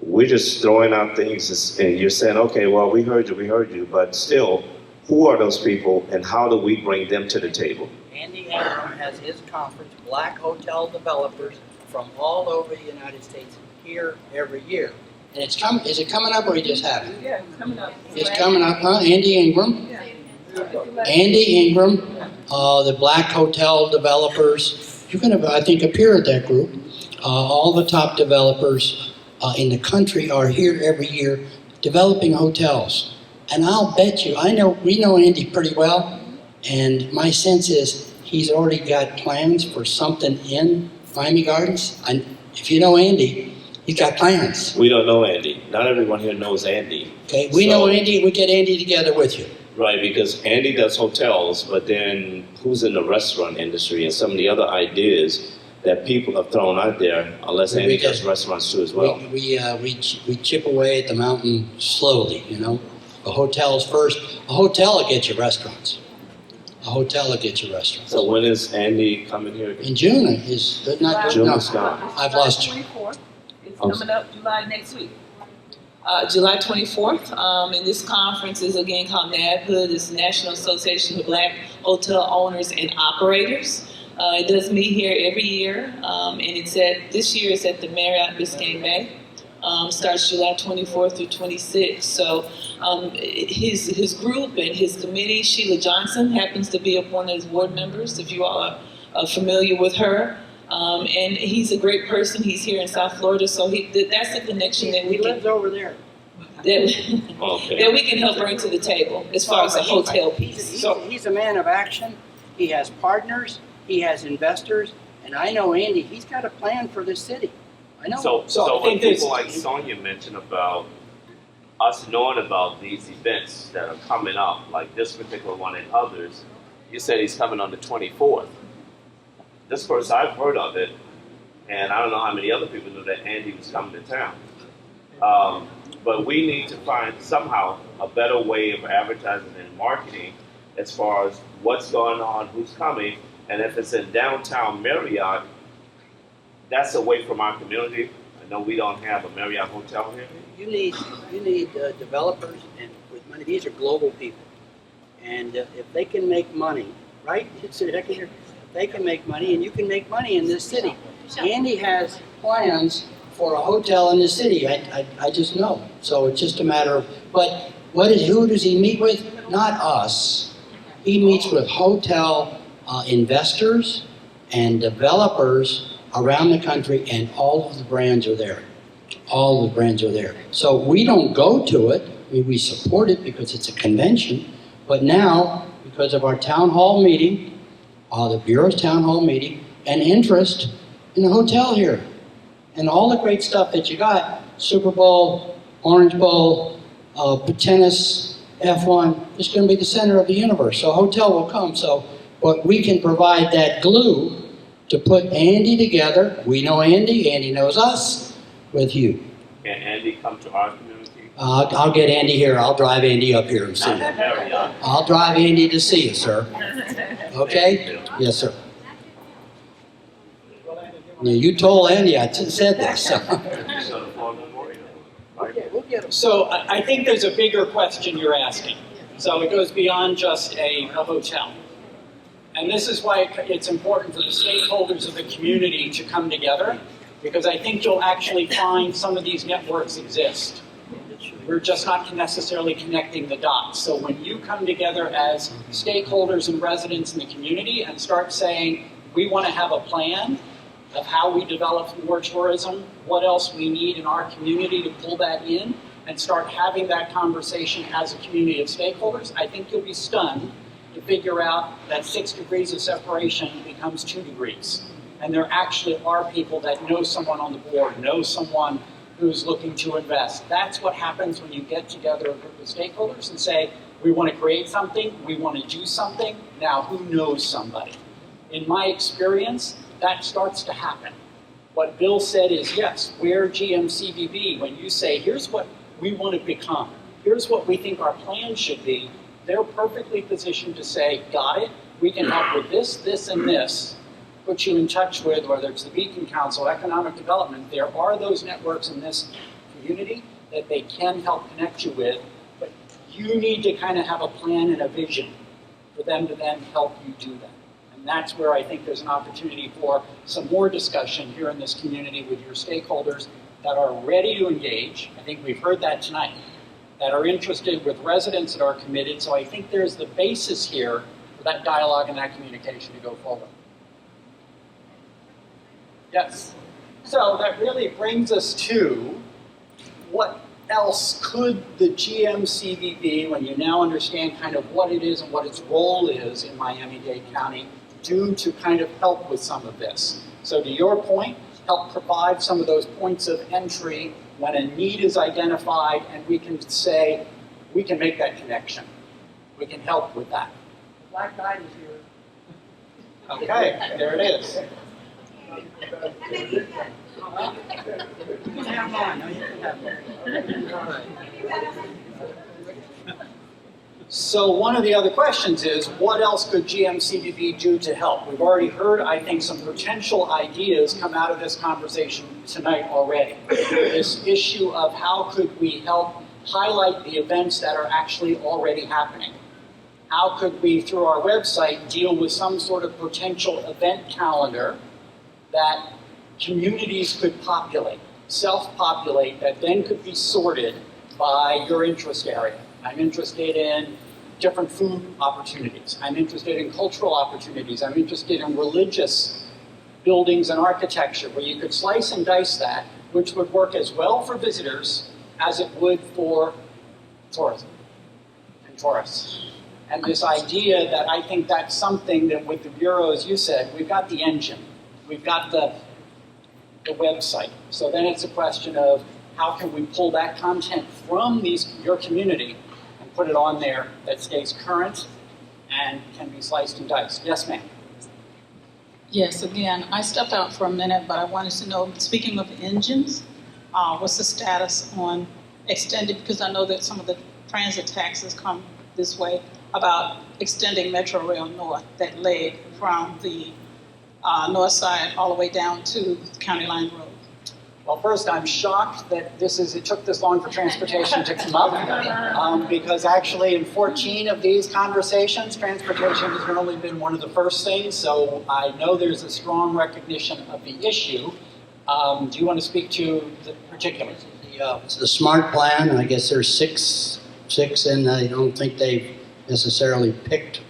we're just throwing out things and you're saying, okay, well, we heard you, but still, who are those people and how do we bring them to the table? Andy Ingram has his conference, Black Hotel Developers from all over the United States here every year. And is it coming up or it just happened? Yeah, it's coming up. It's coming up, huh? Andy Ingram? Yeah. Andy Ingram, the Black Hotel Developers. You're going to, I think, appear at that group. All the top developers in the country are here every year developing hotels. And I'll bet you, we know Andy pretty well, and my sense is he's already got plans for something in Miami Gardens. If you know Andy, he's got plans. We don't know Andy. Not everyone here knows Andy. Okay, we know Andy, we get Andy together with you. Right, because Andy does hotels, but then who's in the restaurant industry and some of the other ideas that people have thrown out there, unless Andy does restaurants too as well. We chip away at the mountain slowly, you know. The hotels first. A hotel will get you restaurants. A hotel will get you restaurants. So when is Andy coming here? In June. June is gone. I've lost July 24th. It's coming up July next week. July 24th, and this conference is again called NABHOOD. It's National Association of Black Hotel Owners and Operators. It does meet here every year, and this year it's at the Marriott Biscayne Bay. Starts July 24th through 26th. So his group and his committee, Sheila Johnson happens to be one of his board members, if you all are familiar with her. And he's a great person. He's here in South Florida, so that's the connection that we lives over there. That we can help bring to the table as far as the hotel piece. So he's a man of action. He has partners. He has investors. And I know Andy. He's got a plan for this city. I know. So when people like Sonia mentioned about us knowing about these events that are coming up, like this particular one and others, you said he's coming on the 24th. This first I've heard of it, and I don't know how many other people knew that Andy was coming to town. But we need to find somehow a better way of advertising and marketing as far as what's going on, who's coming, and if it's in downtown Marriott, that's away from our community. I know we don't have a Marriott hotel here. You need developers and with money. These are global people, and if they can make money, right? They can make money, and you can make money in this city. Andy has plans for a hotel in the city. I just know. So it's just a matter of, but who does he meet with? Not us. He meets with hotel investors and developers around the country, and all of the brands are there. All the brands are there. So we don't go to it. We support it because it's a convention. But now, because of our town hall meeting, the Bureau's town hall meeting, and interest in the hotel here. And all the great stuff that you got, Super Bowl, Orange Bowl, tennis, F1, it's going to be the center of the universe. So a hotel will come. But we can provide that glue to put Andy together. We know Andy, Andy knows us, with you. Can Andy come to our community? I'll get Andy here. I'll drive Andy up here and see you. I'll drive Andy to see you, sir. Okay? Yes, sir. Yeah, you told Andy I said this. So I think there's a bigger question you're asking. So it goes beyond just a hotel. And this is why it's important for the stakeholders of the community to come together, because I think you'll actually find some of these networks exist. We're just not necessarily connecting the dots. So when you come together as stakeholders and residents in the community and start saying, we want to have a plan of how we develop more tourism, what else we need in our community to pull that in, and start having that conversation as a community of stakeholders, I think you'll be stunned to figure out that 6 degrees of separation becomes 2 degrees. and there actually are people that know someone on the board, know someone who's looking to invest. That's what happens when you get together a group of stakeholders and say, we want to create something, we want to do something, now who knows somebody? In my experience, that starts to happen. What Bill said is, yes, we're GMCVB. When you say, here's what we want to become, here's what we think our plan should be, they're perfectly positioned to say, got it, we can help with this, this, and this. Put you in touch with, whether it's the Beacon Council, Economic Development, there are those networks in this community that they can help connect you with, but you need to kind of have a plan and a vision for them to then help you do that. And that's where I think there's an opportunity for some more discussion here in this community with your stakeholders that are ready to engage. I think we've heard that tonight, that are interested, with residents that are committed. So I think there's the basis here for that dialogue and that communication to go forward. Yes. So that really brings us to what else could the GMCVB, when you now understand kind of what it is and what its role is in Miami-Dade County, do to kind of help with some of this? So to your point, help provide some of those points of entry when a need is identified, and we can say, we can make that connection. We can help with that. Black guide is here. Okay, there it is. So one of the other questions is, what else could GMCVB do to help? We've already heard, I think, some potential ideas come out of this conversation tonight already. This issue of how could we help highlight the events that are actually already happening? How could we, through our website, deal with some sort of potential event calendar that communities could populate, self-populate, that then could be sorted by your interest area? I'm interested in different food opportunities. I'm interested in cultural opportunities. I'm interested in religious buildings and architecture, where you could slice and dice that, which would work as well for visitors as it would for tourism and tourists. And this idea that I think that's something that with the Bureau, as you said, we've got the engine, we've got the website. So then it's a question of how can we pull that content from your community and put it on there that stays current and can be sliced and diced. Yes, ma'am. Yes, again, I stepped out for a minute, but I wanted to know, speaking of engines, what's the status on extended, because I know that some of the transit taxes come this way, about extending Metro Rail North, that leg from the north side all the way down to County Line Road. Well, first, I'm shocked that it took this long for transportation to come up, because actually in 14 of these conversations, transportation has normally been one of the first things, so I know there's a strong recognition of the issue. Do you want to speak to the particulars? It's the SMART plan, and I guess there's six, and I don't think they've necessarily picked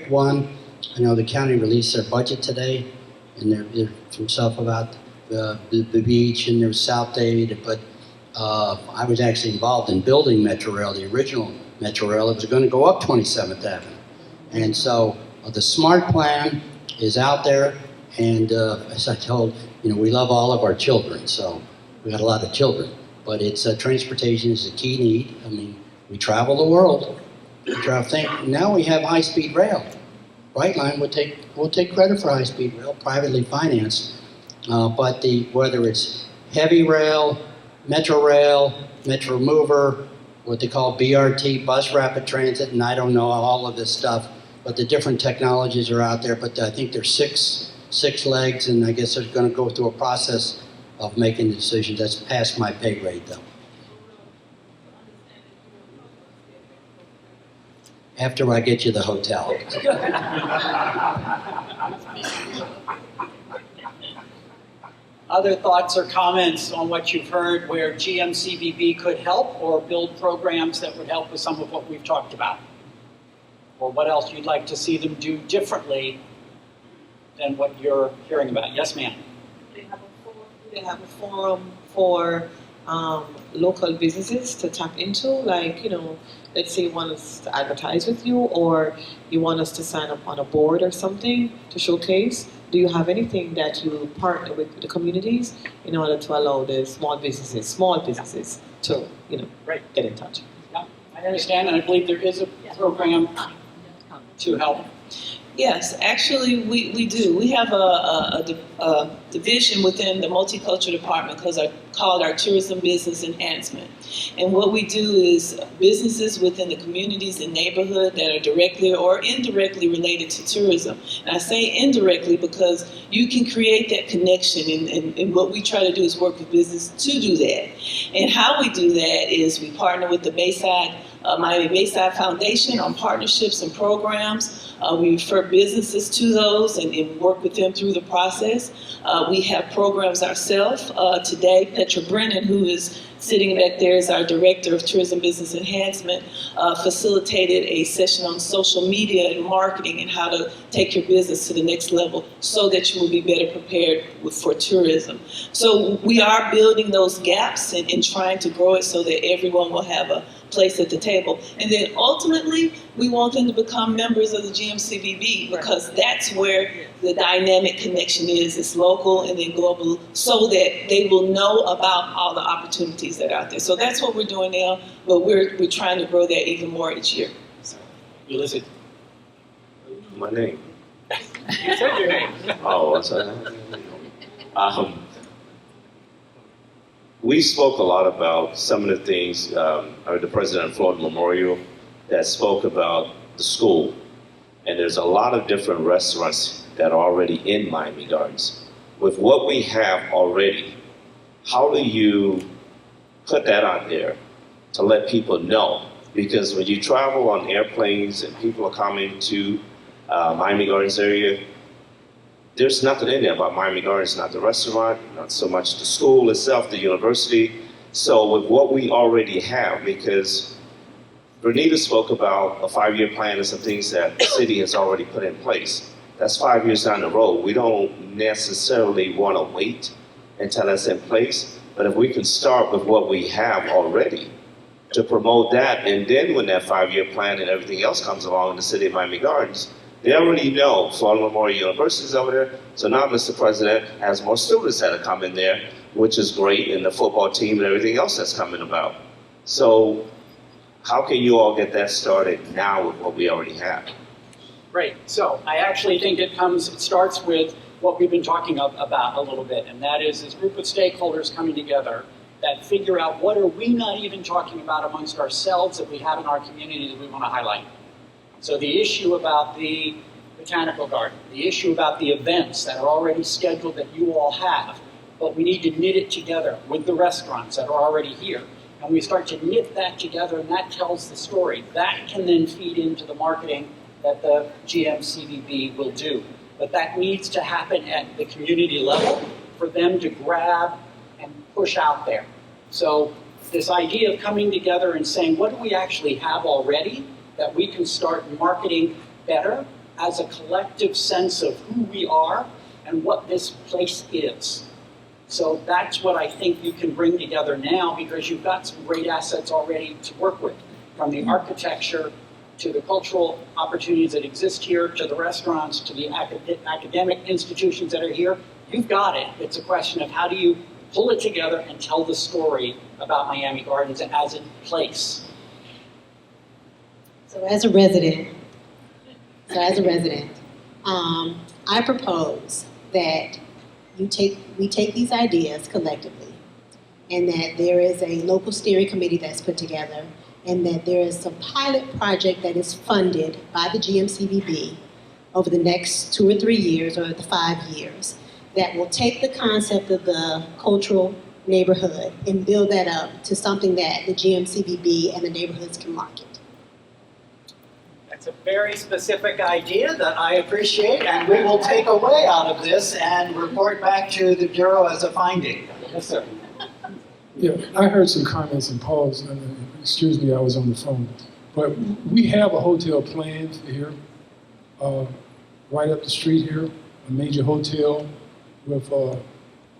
one. I know the county released their budget today, and there's some stuff about the beach, and there's South Dade, but I was actually involved in building Metro Rail, the original Metro Rail. It was going to go up 27th Avenue. And so the SMART plan is out there, and as I told, we love all of our children, so we got a lot of children, but it's transportation is a key need. I mean, we travel the world. Now we have high-speed rail. Brightline will take credit for high-speed rail, privately financed. But whether it's heavy rail, Metro Mover, what they call BRT, bus rapid transit, and I don't know all of this stuff, but the different technologies are out there. But I think there's six legs, and I guess they're going to go through a process of making the decisions. That's past my pay grade, though. After I get you the hotel. Other thoughts or comments on what you've heard where GMCVB could help or build programs that would help with some of what we've talked about? Or what else you'd like to see them do differently than what you're hearing about? Yes, ma'am. They have a forum for local businesses to tap into, like, let's say you want us to advertise with you, or you want us to sign up on a board or something to showcase. do you have anything that you partner with the communities in order to allow the small businesses to, get in touch? Yeah, I understand, and I believe there is a program to help. Yes, actually, we do. We have a division within the multicultural department called our Tourism Business Enhancement. And what we do is businesses within the communities and neighborhood that are directly or indirectly related to tourism. And I say indirectly because you can create that connection, and what we try to do is work with business to do that. And how we do that is we partner with the Miami Bayside Foundation on partnerships and programs. We refer businesses to those and work with them through the process. We have programs ourselves. Today, Petra Brennan, who is sitting back there as our Director of Tourism Business Enhancement, facilitated a session on social media and marketing and how to take your business to the next level so that you will be better prepared for tourism. So we are building those gaps and trying to grow it so that everyone will have a place at the table. And then ultimately, we want them to become members of the GMCVB because that's where the dynamic connection is. It's local and then global so that they will know about all the opportunities that are out there. So that's what we're doing now, but we're trying to grow that even more each year. Ulysses. My name. You said your name. Oh, I'm sorry. We spoke a lot about some of the things, the president of Florida Memorial that spoke about the school. And there's a lot of different restaurants that are already in Miami Gardens. With what we have already, how do you put that out there to let people know? Because when you travel on airplanes and people are coming to Miami Gardens area, there's nothing in there about Miami Gardens, not the restaurant, not so much the school itself, the university. So with what we already have, because Bernita spoke about a 5-year plan and some things that the city has already put in place. That's 5 years down the road. We don't necessarily want to wait until that's in place, but if we can start with what we have already to promote that, and then when that 5-year plan and everything else comes along in the city of Miami Gardens, they already know Florida Memorial University is over there, so now Mr. President has more students that are coming there, which is great, and the football team and everything else that's coming about. So how can you all get that started now with what we already have? Great. So I actually think it starts with what we've been talking about a little bit, and that is this group of stakeholders coming together that figure out what are we not even talking about amongst ourselves that we have in our community that we want to highlight. So the issue about the botanical garden, the issue about the events that are already scheduled that you all have, but we need to knit it together with the restaurants that are already here. And we start to knit that together, and that tells the story. That can then feed into the marketing that the GMCVB will do. But that needs to happen at the community level for them to grab and push out there. So this idea of coming together and saying, what do we actually have already that we can start marketing better as a collective sense of who we are and what this place is. So that's what I think you can bring together now because you've got some great assets already to work with, from the architecture to the cultural opportunities that exist here, to the restaurants, to the academic institutions that are here. You've got it. It's a question of how do you pull it together and tell the story about Miami Gardens as a place. So as a resident, I propose that we take these ideas collectively, and that there is a local steering committee that's put together, and that there is a pilot project that is funded by the GMCVB over the next 2 or 3 years, or the 5 years, that will take the concept of the cultural neighborhood and build that up to something that the GMCVB and the neighborhoods can market. It's a very specific idea that I appreciate, and we will take away out of this and report back to the Bureau as a finding. Yes, sir. Yeah, I heard some comments and Paul's, excuse me, I was on the phone, but we have a hotel planned here, right up the street here, a major hotel with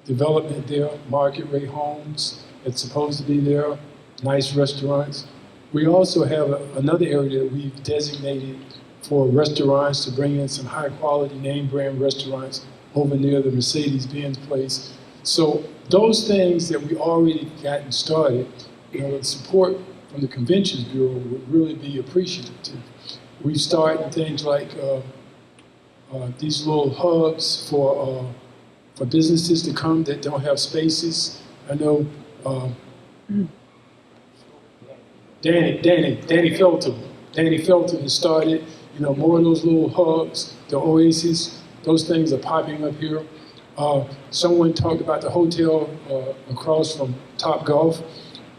development there, market rate homes that's supposed to be there, nice restaurants. We also have another area that we've designated for restaurants to bring in some high quality name brand restaurants over near the Mercedes-Benz place. So those things that we already gotten started, the support from the Conventions Bureau would really be appreciative. We've started things like these little hubs for businesses to come that don't have spaces. I know Danny Felton has started, more of those little hubs, the Oasis, those things are popping up here. Someone talked about the hotel across from Top Golf.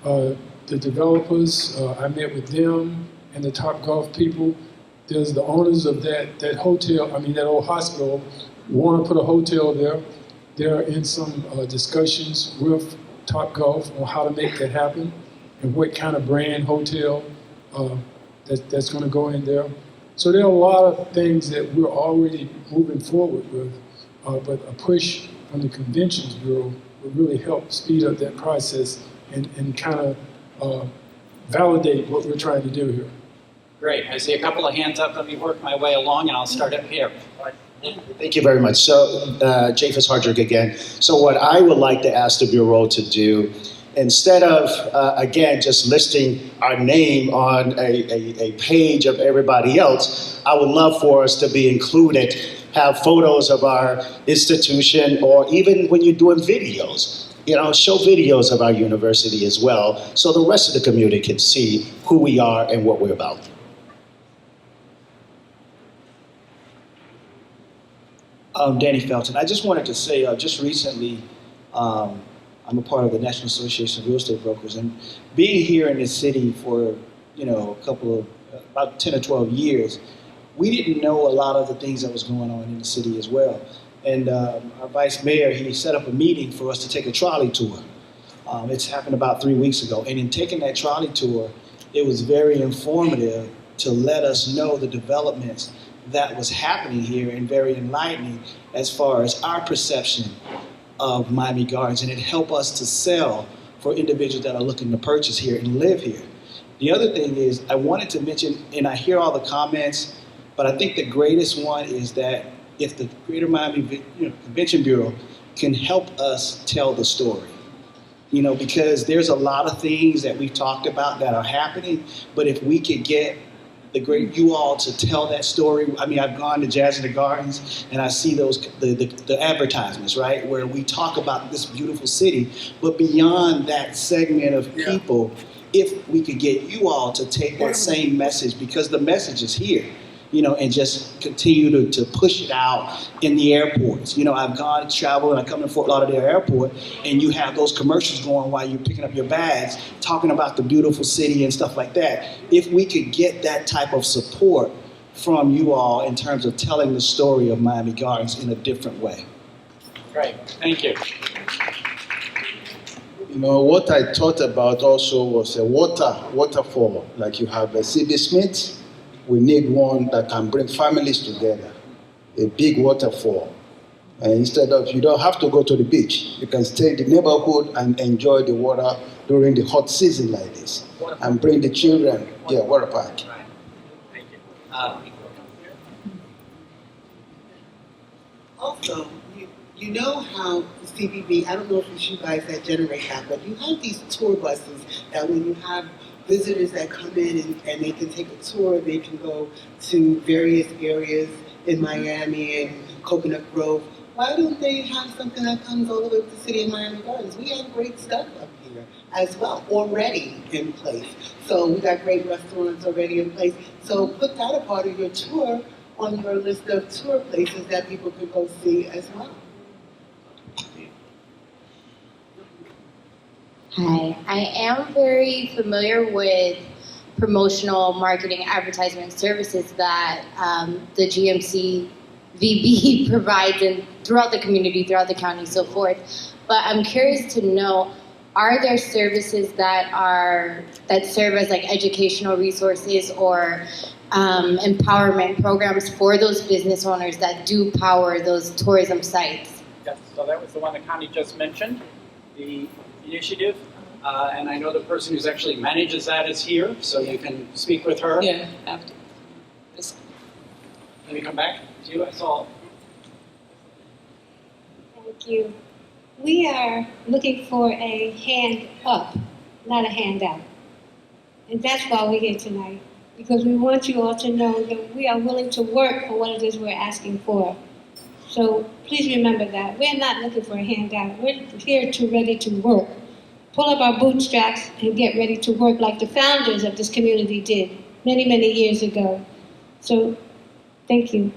The developers, I met with them and the Top Golf people. There's the owners of that hotel, that old hospital, want to put a hotel there. They're in some discussions with Top Golf on how to make that happen and what kind of brand hotel that's going to go in there. So there are a lot of things that we're already moving forward with, but a push from the Conventions Bureau would really help speed up that process and kind of validate what we're trying to do here. Great. I see a couple of hands up. Let me work my way along, and I'll start up here. Thank you very much. So, Jafis Hardrick again. So what I would like to ask the Bureau to do, instead of, again, just listing our name on a page of everybody else, I would love for us to be included, have photos of our institution, or even when you're doing videos, show videos of our university as well, so the rest of the community can see who we are and what we're about. Danny Felton. I just wanted to say, just recently, I'm a part of the National Association of Real Estate Brokers, and being here in this city for, about 10 or 12 years, we didn't know a lot of the things that was going on in the city as well. And our vice mayor, he set up a meeting for us to take a trolley tour. It's happened about 3 weeks ago. And in taking that trolley tour, it was very informative to let us know the developments that was happening here and very enlightening as far as our perception of Miami Gardens. And it helped us to sell for individuals that are looking to purchase here and live here. The other thing is I wanted to mention, and I hear all the comments, but I think the greatest one is that if the Greater Miami Convention Bureau can help us tell the story. Because there's a lot of things that we've talked about that are happening, but if we could get the great you all to tell that story. I've gone to Jazz in the Gardens and I see the advertisements, right, where we talk about this beautiful city, but beyond that segment of people, if we could get you all to take that same message, because the message is here, and just continue to push it out in the airports. I've gone to travel and I come to Fort Lauderdale Airport and you have those commercials going while you're picking up your bags, talking about the beautiful city and stuff like that. If we could get that type of support from you all in terms of telling the story of Miami Gardens in a different way. Great, thank you. What I thought about also was a waterfall, like you have a CB Smith. We need one that can bring families together, a big waterfall. And instead of, you don't have to go to the beach. You can stay in the neighborhood and enjoy the water during the hot season like this. And bring the children, water park. Thank you. Also, you know how the CVB, I don't know if it's you guys that generate that, but you have these tour buses that when you have visitors that come in and they can take a tour, they can go to various areas in Miami and Coconut Grove. Why don't they have something that comes all the way to the city of Miami Gardens? We have great stuff up here as well, already in place. So we got great restaurants already in place. So put that a part of your tour on your list of tour places that people can go see as well. Hi, I am very familiar with promotional marketing advertisement services that the GMCVB provides throughout the community, throughout the county, so forth. But I'm curious to know, are there services that serve as like educational resources or empowerment programs for those business owners that do power those tourism sites? Yes, so that was the one that Connie just mentioned, the initiative, and I know the person who's actually manages that is here, so you can speak with her. Yeah, after. Let me come back to you. I saw. Thank you. We are looking for a hand up, not a handout. And that's why we're here tonight. Because we want you all to know that we are willing to work for what it is we're asking for. So please remember that. We're not looking for a handout. We're here to ready to work. Pull up our bootstraps and get ready to work like the founders of this community did many, many years ago. So thank you.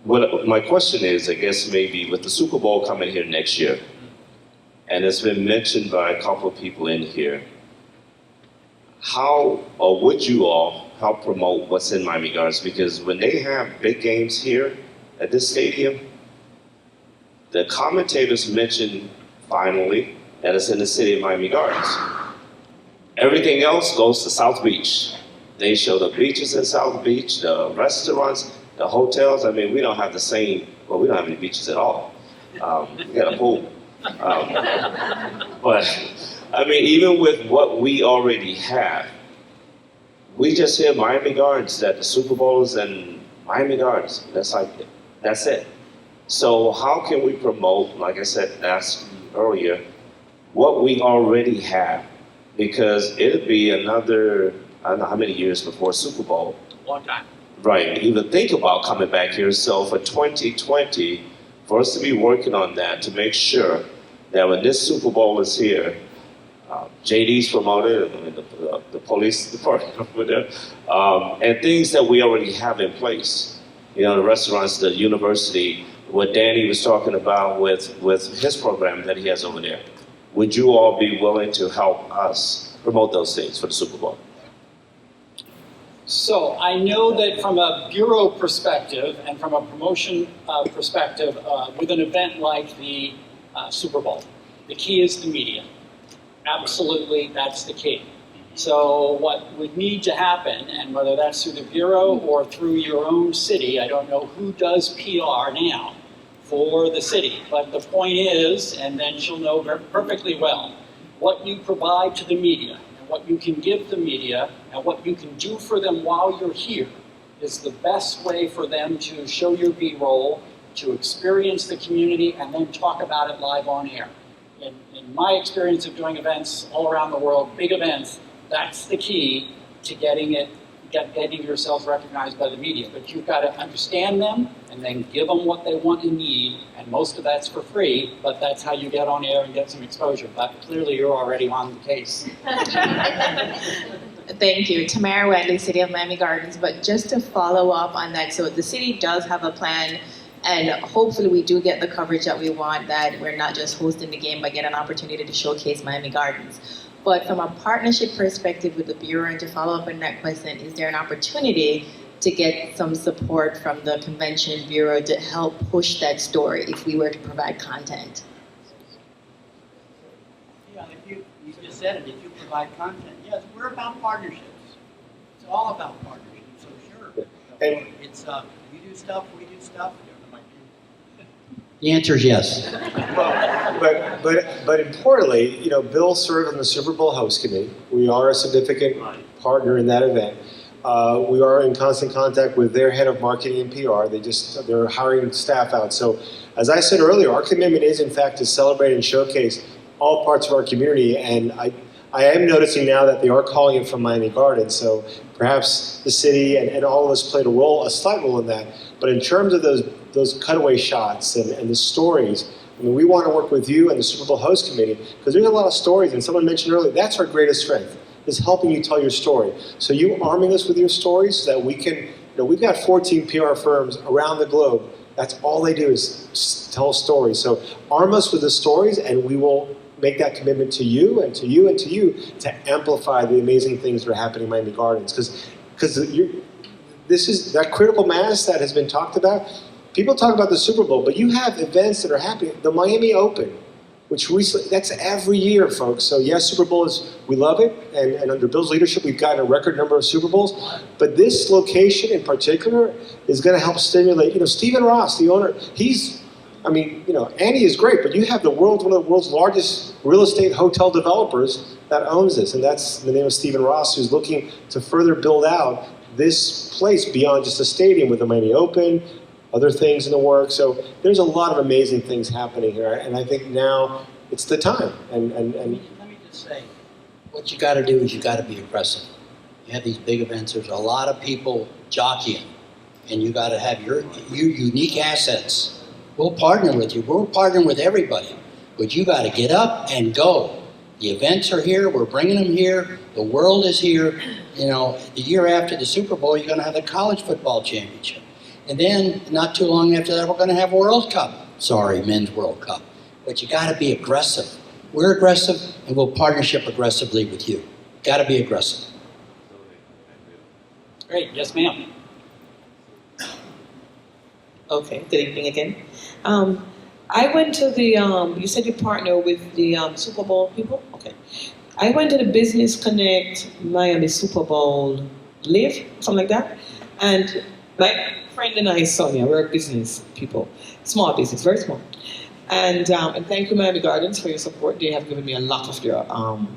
Well, my question is, I guess maybe with the Super Bowl coming here next year, and it's been mentioned by a couple of people in here, how or would you all help promote what's in Miami Gardens? Because when they have big games here at this stadium, the commentators mention finally that it's in the city of Miami Gardens. Everything else goes to South Beach. They show the beaches in South Beach, the restaurants, the hotels. I mean, we don't have the same, well, we don't have any beaches at all. We got a pool. But, I mean, even with what we already have, we just hear Miami Gardens, that the Super Bowl is in Miami Gardens. That's it. So how can we promote, like I said, asked earlier, what we already have? Because it'll be another, I don't know how many years before Super Bowl. Long time. Right, even think about coming back here. So for 2020, for us to be working on that to make sure that when this Super Bowl is here, JD's promoted, I mean, the police department over there, and things that we already have in place. You know, the restaurants, the university, what Danny was talking about with his program that he has over there. Would you all be willing to help us promote those things for the Super Bowl? So I know that from a bureau perspective and from a promotion perspective, with an event like the Super Bowl, the key is the media. Absolutely, that's the key. So what would need to happen, and whether that's through the bureau or through your own city, I don't know who does PR now for the city, but the point is, and then she'll know perfectly well, what you provide to the media and what you can give the media and what you can do for them while you're here is the best way for them to show your B-roll, to experience the community, and then talk about it live on air. In my experience of doing events all around the world, big events, that's the key to getting yourselves recognized by the media. But you've got to understand them and then give them what they want and need, and most of that's for free, but that's how you get on air and get some exposure. But clearly you're already on the case. Thank you. Tamara Wedley, City of Miami Gardens. But just to follow up on that, so the city does have a plan, and hopefully we do get the coverage that we want, that we're not just hosting the game, but get an opportunity to showcase Miami Gardens. But from a partnership perspective with the Bureau, and to follow up on that question, is there an opportunity to get some support from the Convention Bureau to help push that story if we were to provide content? Yeah, you just said it, if you provide content. Yes, we're about partnerships. It's all about partnerships, so sure. And it's, you do stuff, we do stuff. The answer is yes. But importantly, you know, Bill served on the Super Bowl host committee. We are a significant partner in that event. We are in constant contact with their head of marketing and PR. They're hiring staff out. So, as I said earlier, our commitment is in fact to celebrate and showcase all parts of our community. And I am noticing now that they are calling it from Miami Gardens. So perhaps the city and all of us played a slight role in that. But in terms of those cutaway shots and the stories, I mean, we want to work with you and the Super Bowl host committee because there's a lot of stories, and someone mentioned earlier, that's our greatest strength, is helping you tell your story. So you arming us with your stories so that we can, you know, we've got 14 PR firms around the globe. That's all they do is tell stories. So arm us with the stories, and we will make that commitment to you and to you and to you to amplify the amazing things that are happening in Miami Gardens. Because this is that critical mass that has been talked about. People talk about the Super Bowl, but you have events that are happening. The Miami Open, which recently, that's every year, folks. So yes, Super Bowl we love it, and under Bill's leadership, we've gotten a record number of Super Bowls. But this location in particular is going to help stimulate. You know, Stephen Ross, the owner, he's I mean, you know, Annie is great, but you have one of the world's largest real estate hotel developers that owns this, and that's the name of Stephen Ross, who's looking to further build out this place beyond just a stadium with the Miami Open, other things in the works. So there's a lot of amazing things happening here, and I think now it's the time. And Let me just say, what you got to do is you got to be aggressive. You have these big events. There's a lot of people jockeying, and you got to have your unique assets. We'll partner with you. We'll partner with everybody, but you got to get up and go. The events are here. We're bringing them here. The world is here. You know, the year after the Super Bowl, you're going to have the college football championship. And then, not too long after that, we're going to have World Cup. Sorry, Men's World Cup. But you got to be aggressive. We're aggressive, and we'll partnership aggressively with you. Got to be aggressive. Great. Yes, ma'am. Okay, good evening again. I went to the, you said you partner with the Super Bowl people? Okay. I went to the Business Connect Miami Super Bowl Live, something like that. And my friend and I, Sonia, we're business people, small business, very small. And thank you, Miami Gardens, for your support. They have given me a lot of their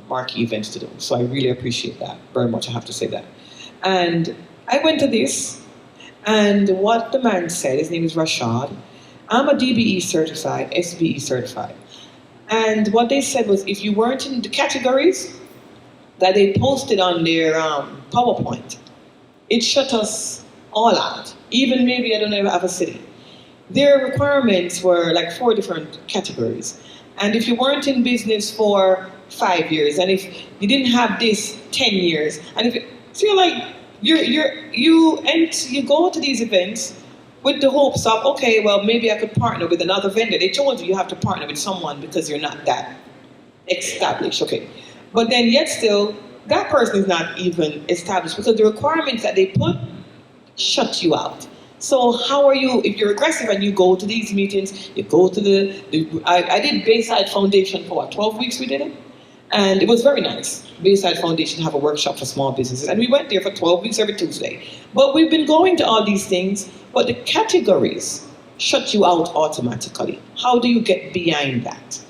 marquee events to do. So I really appreciate that very much, I have to say that. And I went to this, and what the man said, his name is Rashad, I'm a DBE certified, SBE certified. And what they said was if you weren't in the categories that they posted on their PowerPoint, it shut us all out. Even maybe I don't ever have a city. Their requirements were like 4 different categories. And if you weren't in business for 5 years, and if you didn't have this 10 years, and if you feel like you go to these events with the hopes of, okay, well, maybe I could partner with another vendor. They told you have to partner with someone because you're not that established, okay. But then yet still, that person is not even established because the requirements that they put shut you out. So how are you, if you're aggressive and you go to these meetings, you go to I did Bayside Foundation for what, 12 weeks we did it? And it was very nice. Bayside Foundation have a workshop for small businesses. And we went there for 12 weeks every Tuesday. But we've been going to all these things, but the categories shut you out automatically. How do you get behind that?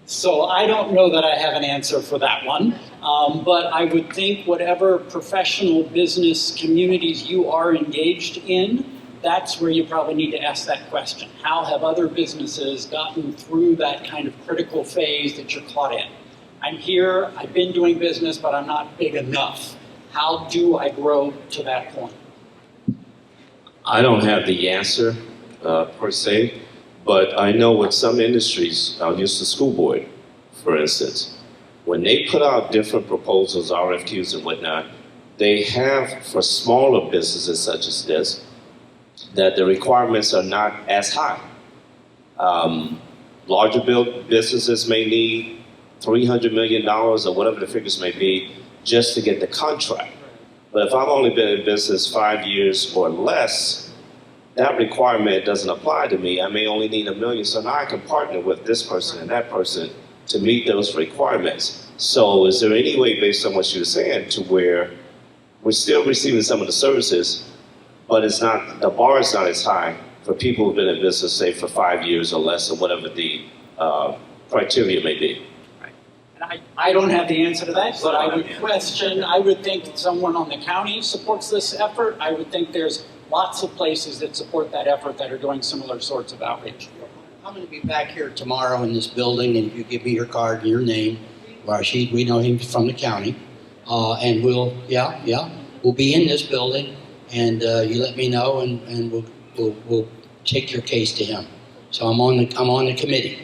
So I don't know that I have an answer for that one, but I would think whatever professional business communities you are engaged in, that's where you probably need to ask that question. How have other businesses gotten through that kind of critical phase that you're caught in? I'm here, I've been doing business, but I'm not big enough. How do I grow to that point? I don't have the answer per se, but I know with some industries, I'll use the school board, for instance, when they put out different proposals, RFQs and whatnot, they have for smaller businesses such as this, that the requirements are not as high. Larger businesses may need $300 million or whatever the figures may be just to get the contract. But if I've only been in business 5 years or less, that requirement doesn't apply to me. I may only need $1 million, so now I can partner with this person and that person to meet those requirements. So is there any way, based on what you were saying, to where we're still receiving some of the services, but it's not, the bar is not as high for people who've been in business, say, for 5 years or less, or whatever the criteria may be? And I don't have the answer to that, but I would think that someone on the county supports this effort. I would think there's lots of places that support that effort that are doing similar sorts of outreach. I'm going to be back here tomorrow in this building, and if you give me your card and your name, Rashid, we know him from the county, and we'll be in this building, and you let me know, and we'll take your case to him. So I'm on the committee.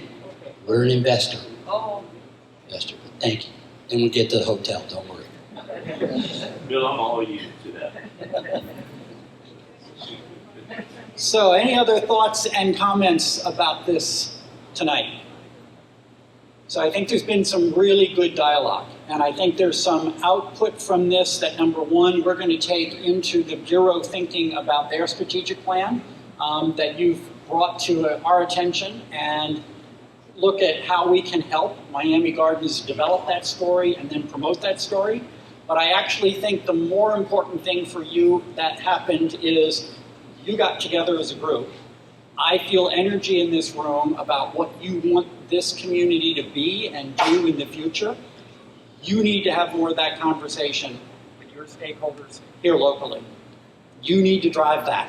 We're an investor. Investor. Thank you. Then we'll get to the hotel. Don't worry. Bill, I'm all you to that. So any other thoughts and comments about this tonight? So I think there's been some really good dialogue, and I think there's some output from this that, number one, we're going to take into the Bureau thinking about their strategic plan that you've brought to our attention, and look at how we can help Miami Gardens develop that story and then promote that story. But I actually think the more important thing for you that happened is you got together as a group I feel energy in this room about what you want this community to be and do in the future. You need to have more of that conversation with your stakeholders here locally. You need to drive that.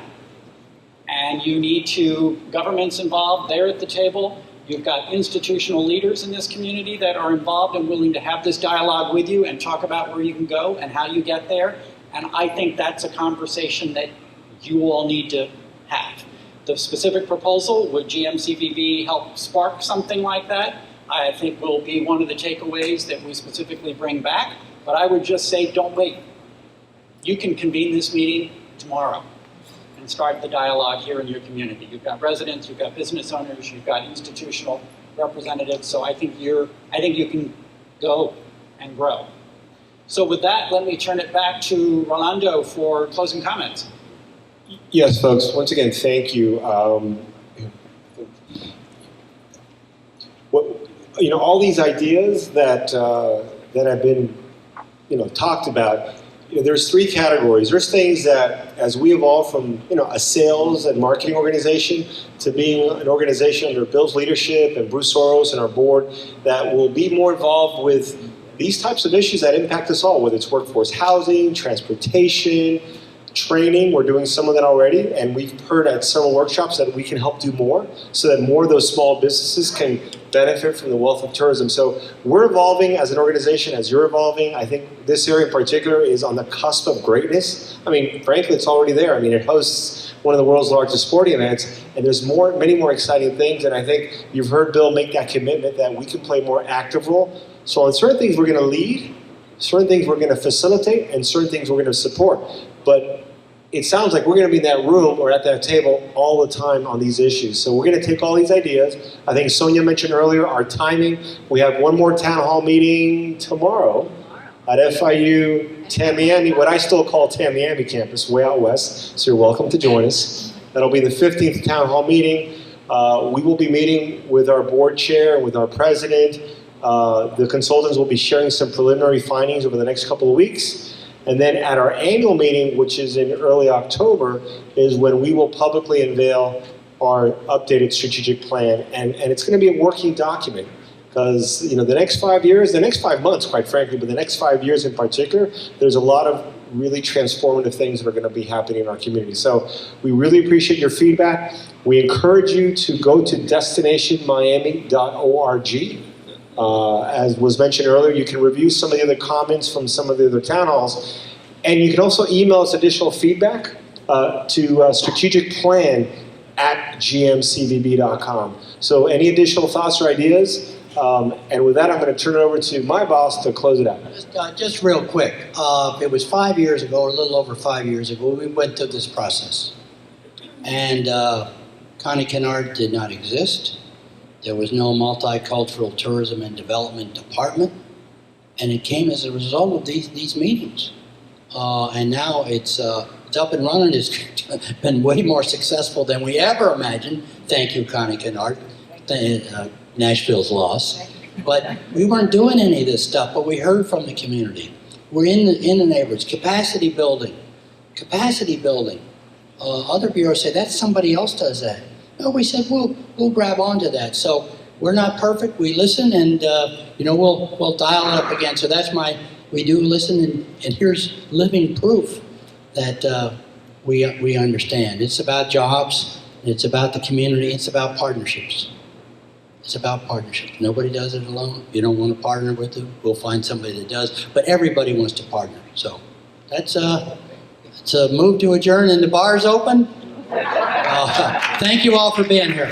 And you need to, government's involved, they're at the table. You've got institutional leaders in this community that are involved and willing to have this dialogue with you and talk about where you can go and how you get there. And I think that's a conversation that you all need to have. The specific proposal, would GMCVB help spark something like that? I think will be one of the takeaways that we specifically bring back. But I would just say, don't wait. You can convene this meeting tomorrow and start the dialogue here in your community. You've got residents, you've got business owners, you've got institutional representatives. So I think you can go and grow. So with that, let me turn it back to Rolando for closing comments. Yes, folks, once again, thank you. All these ideas that have been, talked about, there's three categories. There's things that, as we evolve from, a sales and marketing organization to being an organization under Bill's leadership and Bruce Soros and our board, that will be more involved with these types of issues that impact us all, whether it's workforce housing, transportation, training. We're doing some of that already, and we've heard at several workshops that we can help do more so that more of those small businesses can benefit from the wealth of tourism. So we're evolving as an organization, as you're evolving. I think this area in particular is on the cusp of greatness. I mean, frankly, it's already there. I mean, it hosts one of the world's largest sporting events, and there's many more exciting things, and I think you've heard Bill make that commitment that we can play a more active role. So on certain things, we're going to lead, certain things we're going to facilitate, and certain things we're going to support. But it sounds like we're going to be in that room or at that table all the time on these issues. So we're going to take all these ideas. I think Sonia mentioned earlier our timing. We have one more town hall meeting tomorrow at FIU Tamiami, what I still call Tamiami campus, way out west. So you're welcome to join us. That'll be the 15th town hall meeting. We will be meeting with our board chair, with our president. The consultants will be sharing some preliminary findings over the next couple of weeks. And then at our annual meeting, which is in early October, is when we will publicly unveil our updated strategic plan. And it's going to be a working document because, the next 5 years, the next 5 months, quite frankly, but the next 5 years in particular, there's a lot of really transformative things that are going to be happening in our community. So we really appreciate your feedback. We encourage you to go to destinationmiami.org. As was mentioned earlier, you can review some of the other comments from some of the other town halls. And you can also email us additional feedback to strategicplan@gmcvb.com. So any additional thoughts or ideas? And with that, I'm going to turn it over to my boss to close it out. Just real quick. It was 5 years ago, or a little over 5 years ago, we went through this process. And Connie Kennard did not exist. There was no multicultural tourism and development department, and it came as a result of these meetings. And now it's up and running. It's been way more successful than we ever imagined. Thank you, Connie Kennard. Nashville's loss. But we weren't doing any of this stuff, but we heard from the community. We're in the neighborhoods. Capacity building. Other bureaus say, that's somebody else does that. No, we said we'll grab onto that. So we're not perfect. We listen, and we'll dial it up again. So we do listen, and here's living proof that we understand. It's about jobs. It's about the community. It's about partnerships. Nobody does it alone. You don't want to partner with them, we'll find somebody that does. But everybody wants to partner. So it's a move to adjourn, and the bar's open. Thank you all for being here.